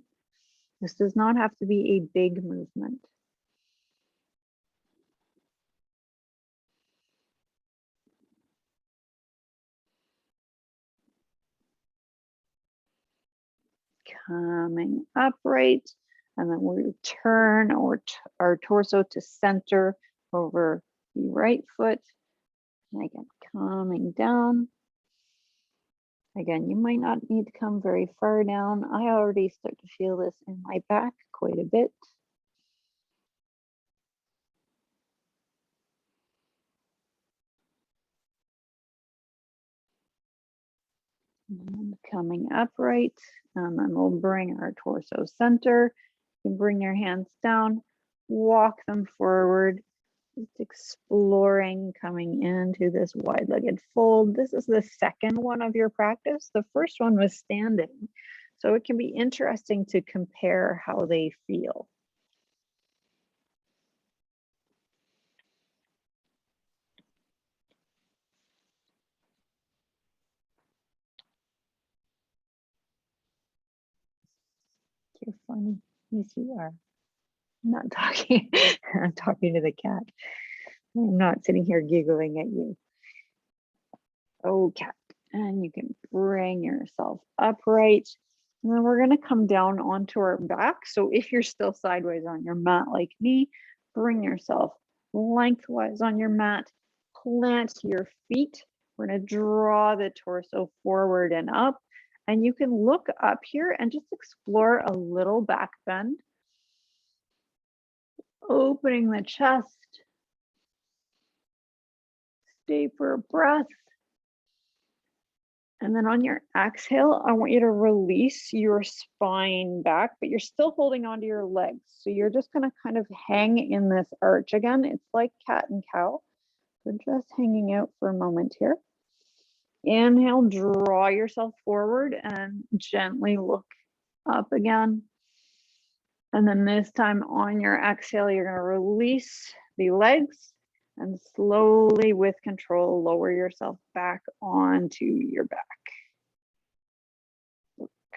This does not have to be a big movement. Coming upright, and then we turn our torso to center over the right foot. And again, coming down. Again, you might not need to come very far down. I already start to feel this in my back quite a bit. And coming upright, and then we'll bring our torso center. You can bring your hands down, walk them forward, just exploring coming into this wide-legged fold. This is the second one of your practice. The first one was standing. So it can be interesting to compare how they feel. You're funny. Yes, you are. I'm not talking. I'm talking to the cat. I'm not sitting here giggling at you. Oh, cat. And you can bring yourself upright. And then we're going to come down onto our back. So if you're still sideways on your mat like me, bring yourself lengthwise on your mat. Plant your feet. We're going to draw the torso forward and up. And you can look up here and just explore a little back bend. Opening the chest. Stay for a breath. And then on your exhale, I want you to release your spine back, but you're still holding onto your legs. So you're just going to kind of hang in this arch again. It's like cat and cow. So just hanging out for a moment here. Inhale, draw yourself forward and gently look up again. And then this time on your exhale, you're going to release the legs and slowly with control, lower yourself back onto your back.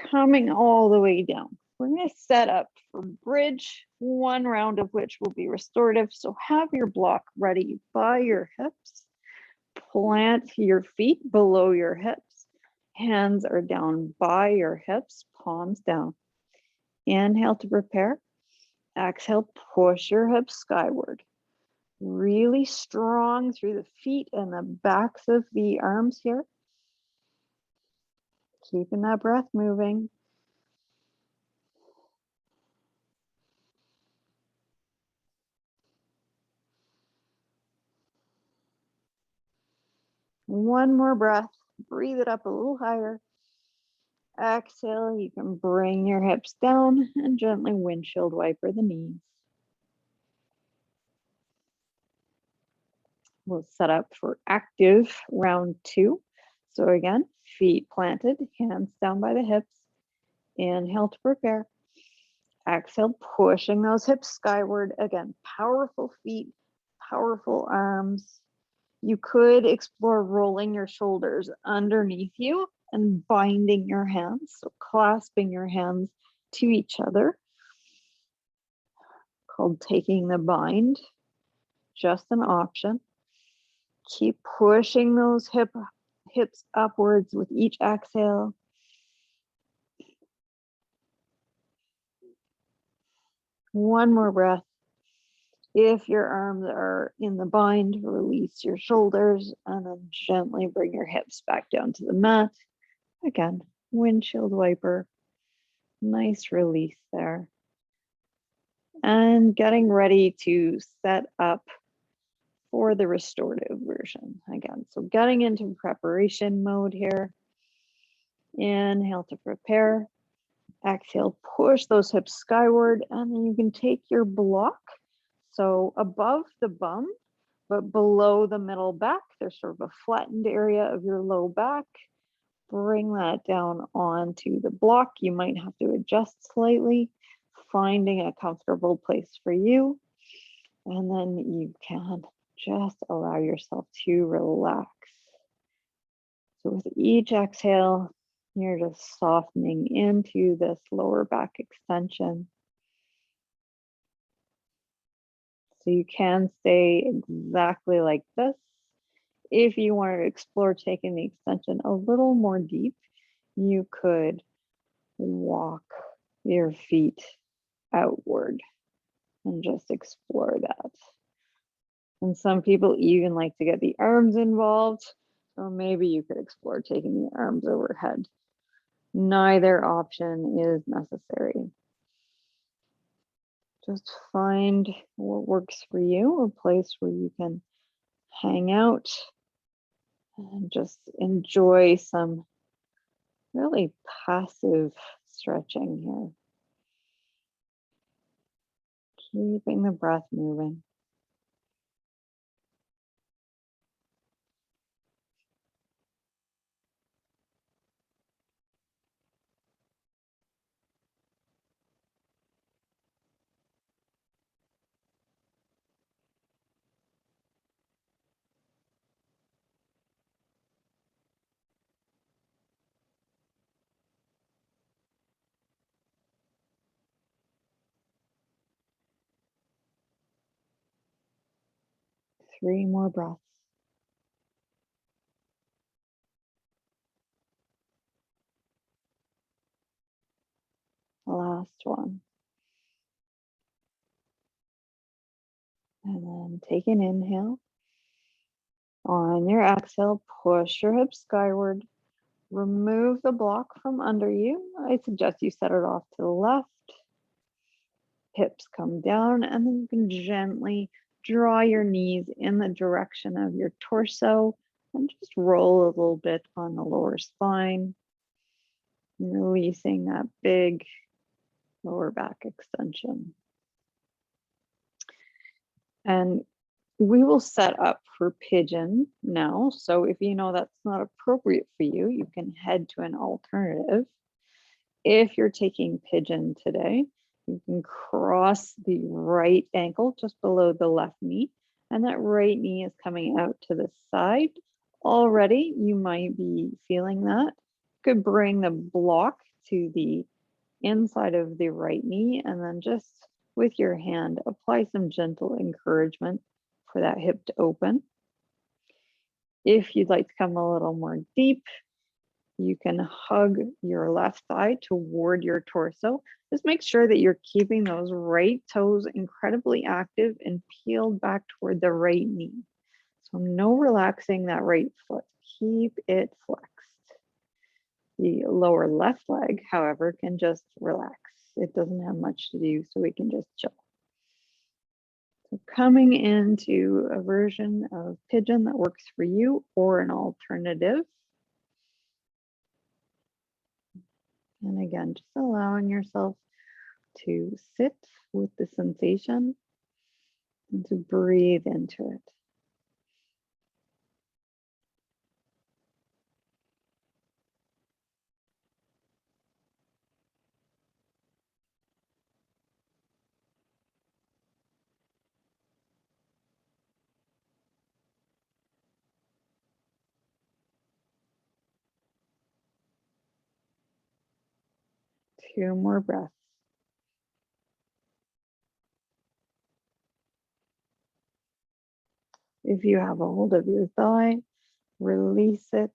Coming all the way down. We're going to set up for bridge, one round of which will be restorative. So have your block ready by your hips. Plant your feet below your hips. Hands are down by your hips, palms down. Inhale to prepare. Exhale, push your hips skyward. Really strong through the feet and the backs of the arms here. Keeping that breath moving. One more breath. Breathe it up a little higher. Exhale, you can bring your hips down and gently windshield wiper the knees. We'll set up for active round 2. So again, feet planted, hands down by the hips. Inhale to prepare. Exhale, pushing those hips skyward. Again, powerful feet, powerful arms. You could explore rolling your shoulders underneath you and binding your hands, so clasping your hands to each other, called taking the bind, just an option. Keep pushing those hips upwards with each exhale. One more breath. If your arms are in the bind, release your shoulders and then gently bring your hips back down to the mat. Again, windshield wiper. Nice release there. And getting ready to set up for the restorative version again. So getting into preparation mode here. Inhale to prepare. Exhale, push those hips skyward, and then you can take your block. So above the bum, but below the middle back, there's sort of a flattened area of your low back. Bring that down onto the block. You might have to adjust slightly, finding a comfortable place for you. And then you can just allow yourself to relax. So with each exhale, you're just softening into this lower back extension. So you can stay exactly like this. If you want to explore taking the extension a little more deep, you could walk your feet outward and just explore that. And some people even like to get the arms involved. So maybe you could explore taking the arms overhead. Neither option is necessary. Just find what works for you, a place where you can hang out and just enjoy some really passive stretching here. Keeping the breath moving. Three more breaths. Last one. And then take an inhale. On your exhale, push your hips skyward. Remove the block from under you. I suggest you set it off to the left. Hips come down, and then you can gently draw your knees in the direction of your torso and just roll a little bit on the lower spine, releasing that big lower back extension. And we will set up for pigeon now. So if you know that's not appropriate for you, you can head to an alternative. If you're taking pigeon today, you can cross the right ankle just below the left knee, and that right knee is coming out to the side. Already, you might be feeling that. You could bring the block to the inside of the right knee, and then just with your hand, apply some gentle encouragement for that hip to open. If you'd like to come a little more deep, you can hug your left thigh toward your torso. Just make sure that you're keeping those right toes incredibly active and peeled back toward the right knee. So no relaxing that right foot. Keep it flexed. The lower left leg, however, can just relax. It doesn't have much to do, so we can just chill. So coming into a version of pigeon that works for you or an alternative. And again, just allowing yourself to sit with the sensation and to breathe into it. Two more breaths. If you have a hold of your thigh, release it,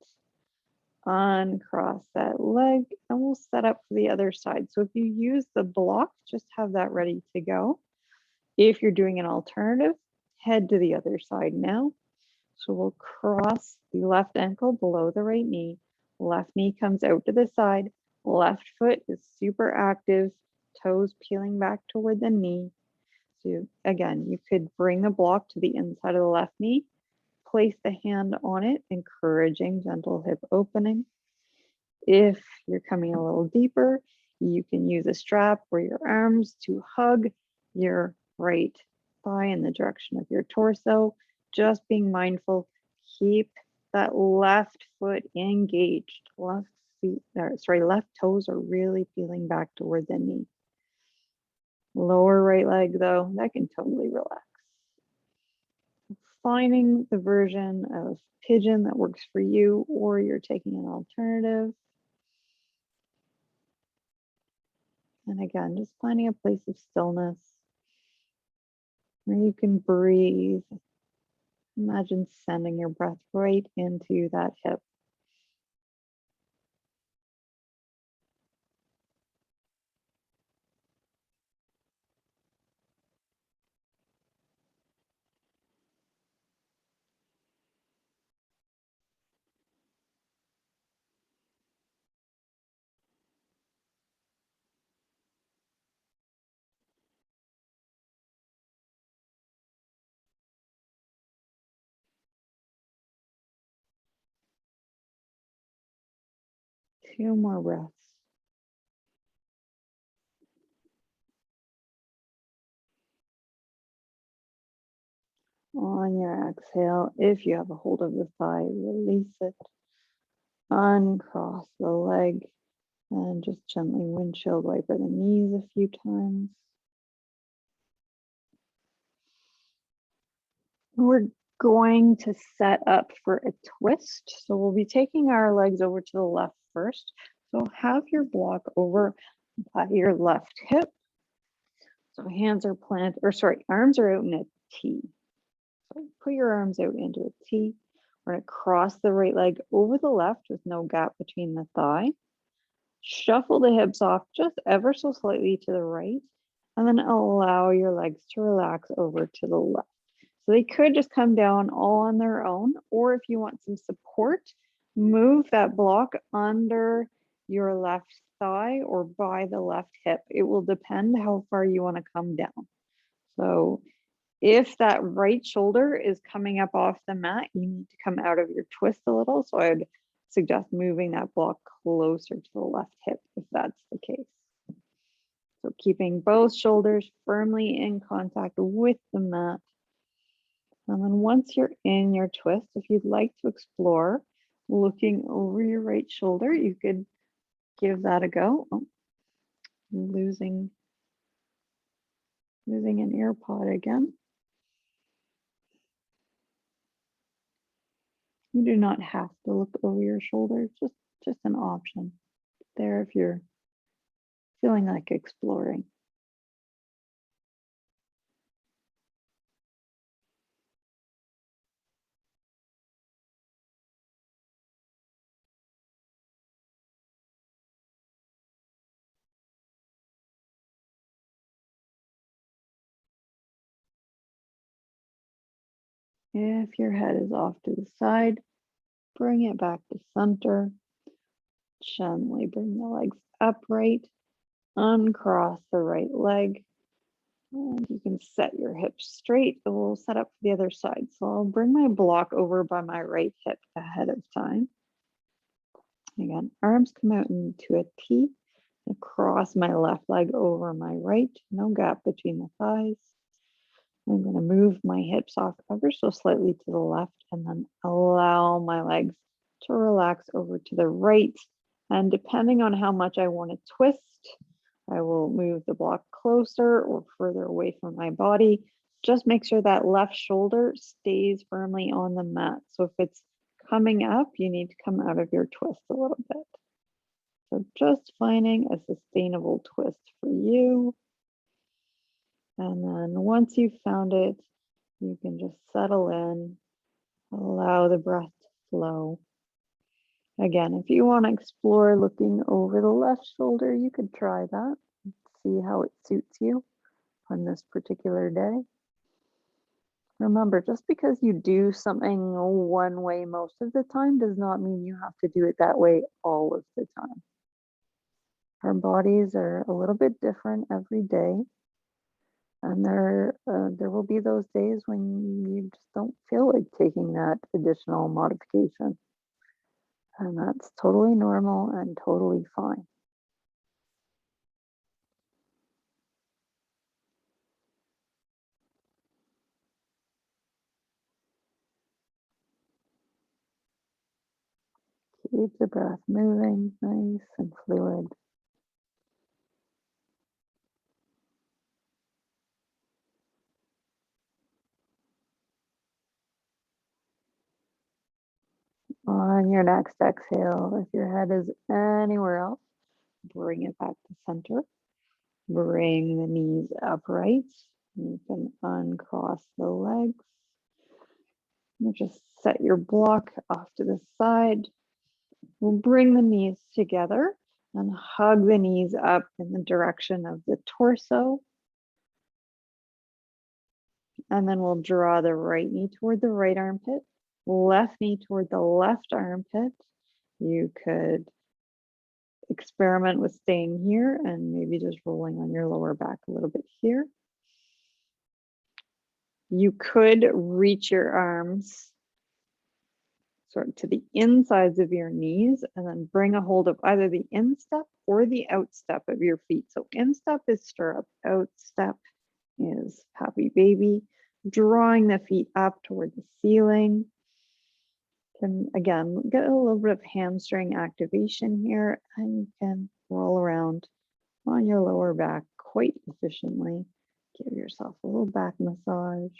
uncross that leg, and we'll set up for the other side. So if you use the block, just have that ready to go. If you're doing an alternative, head to the other side now. So we'll cross the left ankle below the right knee. Left knee comes out to the side. Left foot is super active, toes peeling back toward the knee. So again, you could bring the block to the inside of the left knee, place the hand on it, encouraging gentle hip opening. If you're coming a little deeper, you can use a strap or your arms to hug your right thigh in the direction of your torso. Just being mindful, keep that left foot engaged. Left toes are really peeling back toward the knee. Lower right leg though, that can totally relax. Finding the version of pigeon that works for you, or you're taking an alternative. And again, just finding a place of stillness where you can breathe. Imagine sending your breath right into that hip. Two more breaths. On your exhale, if you have a hold of the thigh, release it. Uncross the leg and just gently windshield wiper the knees a few times. We're going to set up for a twist. So we'll be taking our legs over to the left first. So have your block over by your left hip. So hands are planted, arms are out in a T. So put your arms out into a T. We're going to cross the right leg over the left with no gap between the thigh. Shuffle the hips off just ever so slightly to the right, and then allow your legs to relax over to the left. So they could just come down all on their own, or if you want some support, move that block under your left thigh or by the left hip. It will depend how far you want to come down. So if that right shoulder is coming up off the mat, you need to come out of your twist a little. So I'd suggest moving that block closer to the left hip if that's the case. So keeping both shoulders firmly in contact with the mat. And then once you're in your twist, if you'd like to explore looking over your right shoulder, you could give that a go. Oh, losing an AirPod again. You do not have to look over your shoulder, just an option there if you're feeling like exploring. If your head is off to the side, bring it back to center. Gently bring the legs upright. Uncross the right leg. And you can set your hips straight. We'll set up for the other side. So I'll bring my block over by my right hip ahead of time. Again, arms come out into a T. Across my left leg over my right, no gap between the thighs. I'm going to move my hips off ever so slightly to the left and then allow my legs to relax over to the right. And depending on how much I want to twist, I will move the block closer or further away from my body. Just make sure that left shoulder stays firmly on the mat. So if it's coming up, you need to come out of your twist a little bit. So just finding a sustainable twist for you. And then once you've found it, you can just settle in, allow the breath to flow. Again, if you want to explore looking over the left shoulder, you could try that. See how it suits you on this particular day. Remember, just because you do something one way most of the time does not mean you have to do it that way all of the time. Our bodies are a little bit different every day. And there will be those days when you just don't feel like taking that additional modification. And that's totally normal and totally fine. Keep the breath moving, nice and fluid. On your next exhale, if your head is anywhere else, bring it back to center. Bring the knees upright. You can uncross the legs. You just set your block off to the side. We'll bring the knees together and hug the knees up in the direction of the torso. And then we'll draw the right knee toward the right armpit, left knee toward the left armpit. You could experiment with staying here and maybe just rolling on your lower back a little bit here. You could reach your arms sort of to the insides of your knees and then bring a hold of either the instep or the outstep of your feet. So instep is stirrup, outstep is happy baby. Drawing the feet up toward the ceiling. Can again get a little bit of hamstring activation here, and you can roll around on your lower back quite efficiently. Give yourself a little back massage.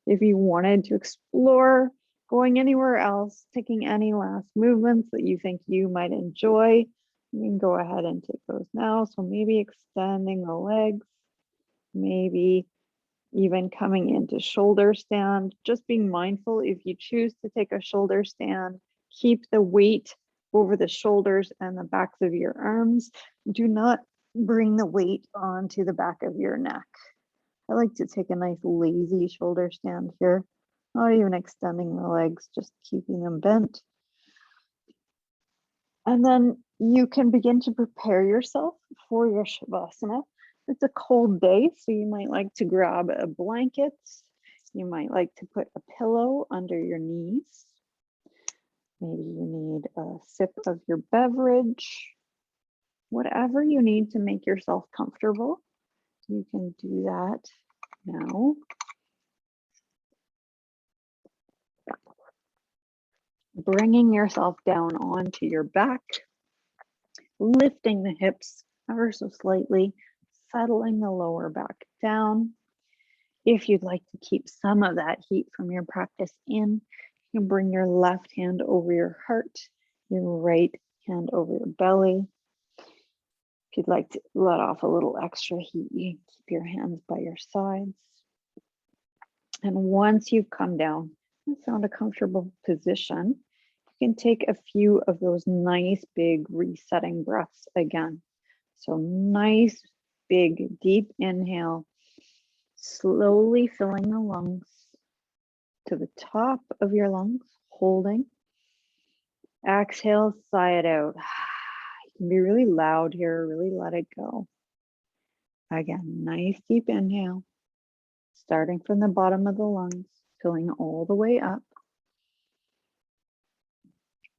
If you wanted to explore going anywhere else, taking any last movements that you think you might enjoy, you can go ahead and take those now. So maybe extending the legs, maybe even coming into shoulder stand. Just being mindful, if you choose to take a shoulder stand, keep the weight over the shoulders and the backs of your arms. Do not bring the weight onto the back of your neck. I like to take a nice lazy shoulder stand here, not even extending the legs, just keeping them bent. And then you can begin to prepare yourself for your Shavasana. It's a cold day, so you might like to grab a blanket. You might like to put a pillow under your knees. Maybe you need a sip of your beverage. Whatever you need to make yourself comfortable, you can do that now. Bringing yourself down onto your back, lifting the hips ever so slightly, settling the lower back down. If you'd like to keep some of that heat from your practice in, you can bring your left hand over your heart, your right hand over your belly. If you'd like to let off a little extra heat, you can keep your hands by your sides. And once you've come down and found a comfortable position, you can take a few of those nice big resetting breaths again. So nice, big, deep inhale, slowly filling the lungs to the top of your lungs, holding. Exhale, sigh it out. You can be really loud here, really let it go. Again, nice deep inhale, starting from the bottom of the lungs, filling all the way up,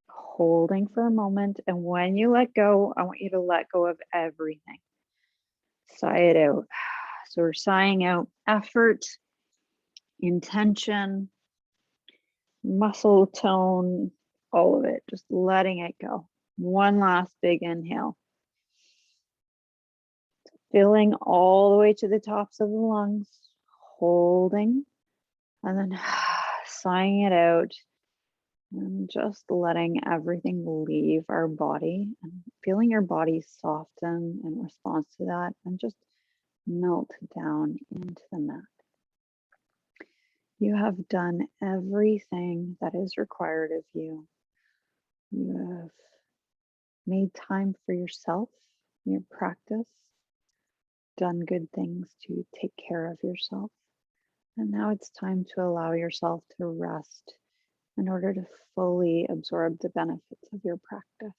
holding for a moment. And when you let go, I want you to let go of everything. Sigh it out. So we're sighing out effort, intention, muscle tone, all of it, just letting it go. One last big inhale. Filling all the way to the tops of the lungs, holding, and then sighing it out and just letting everything leave our body and feeling your body soften in response to that and just melt down into the mat. You have done everything that is required of you. You have made time for yourself, your practice, done good things to take care of yourself. And now it's time to allow yourself to rest in order to fully absorb the benefits of your practice.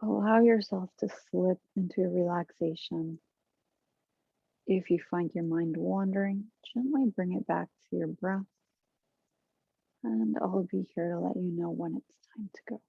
Allow yourself to slip into a relaxation. If you find your mind wandering, gently bring it back to your breath. And I'll be here to let you know when it's time to go.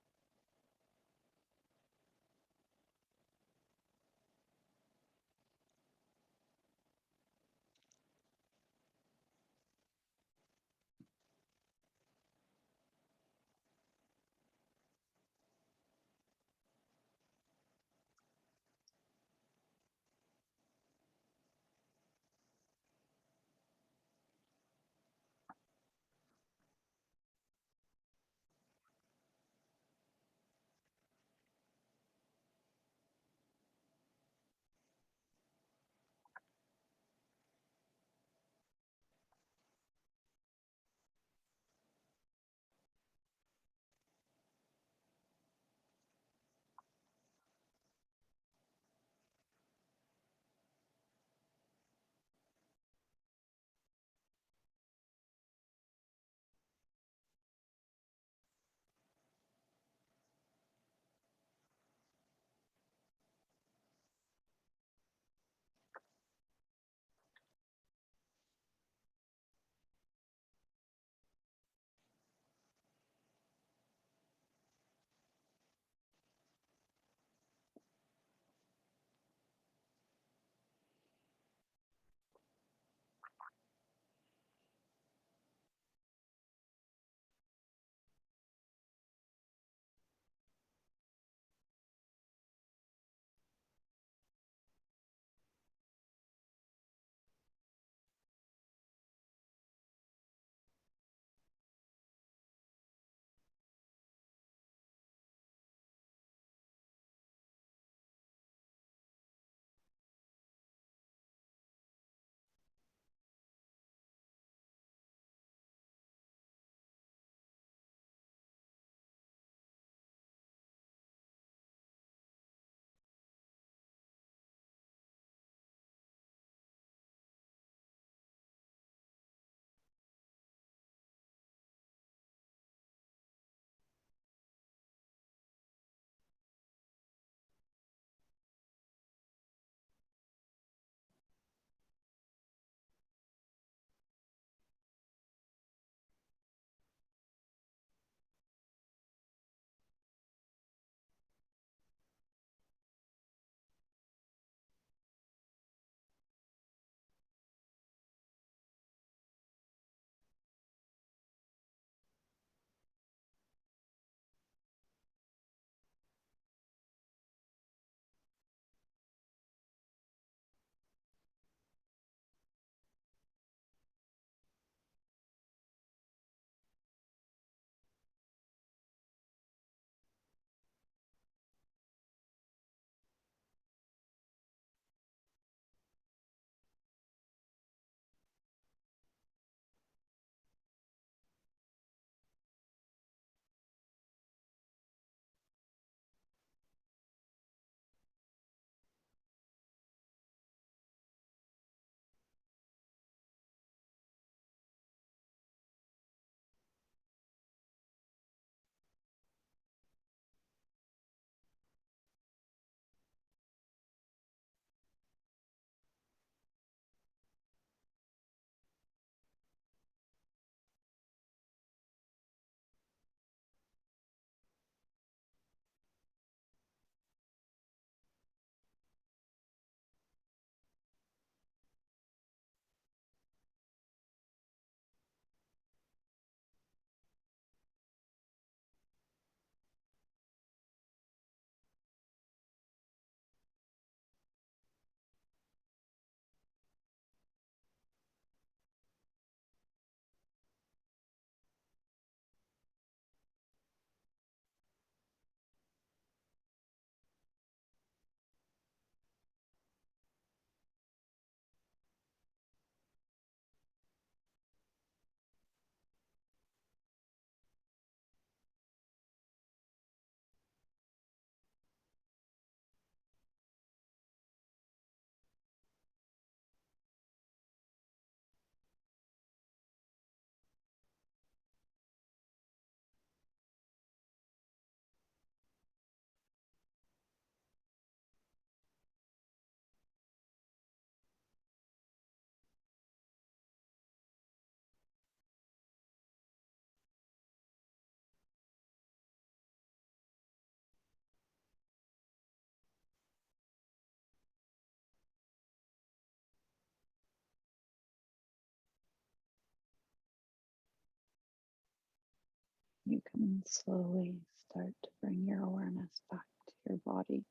You can slowly start to bring your awareness back to your body,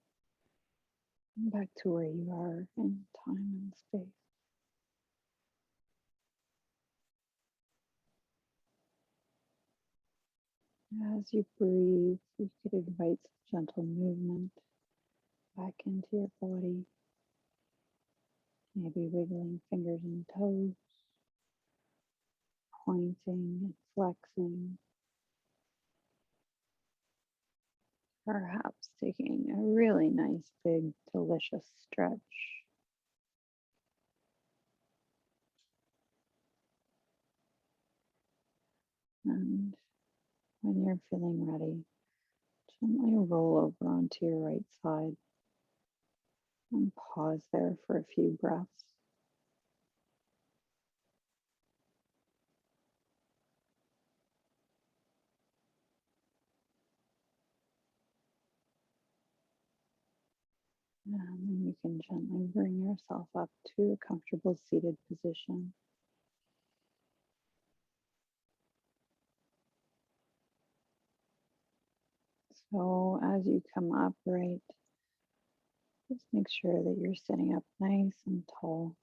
back to where you are in time and space. As you breathe, you could invite some gentle movement back into your body, maybe wiggling fingers and toes, pointing and flexing, perhaps taking a really nice, big, delicious stretch. And when you're feeling ready, gently roll over onto your right side and pause there for a few breaths. And then you can gently bring yourself up to a comfortable seated position. So as you come upright, just make sure that you're sitting up nice and tall.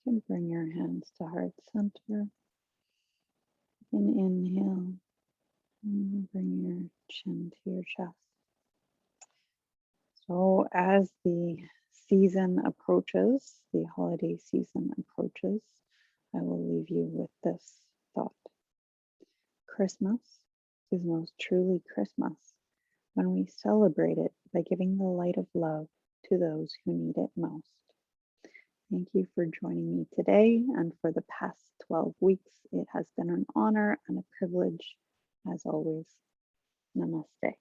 You can bring your hands to heart center. You can inhale and bring your chin to your chest. So as the season approaches, the holiday season approaches, I will leave you with this thought. Christmas is most truly Christmas when we celebrate it by giving the light of love to those who need it most. Thank you for joining me today and for the past 12 weeks. It has been an honor and a privilege as always. Namaste.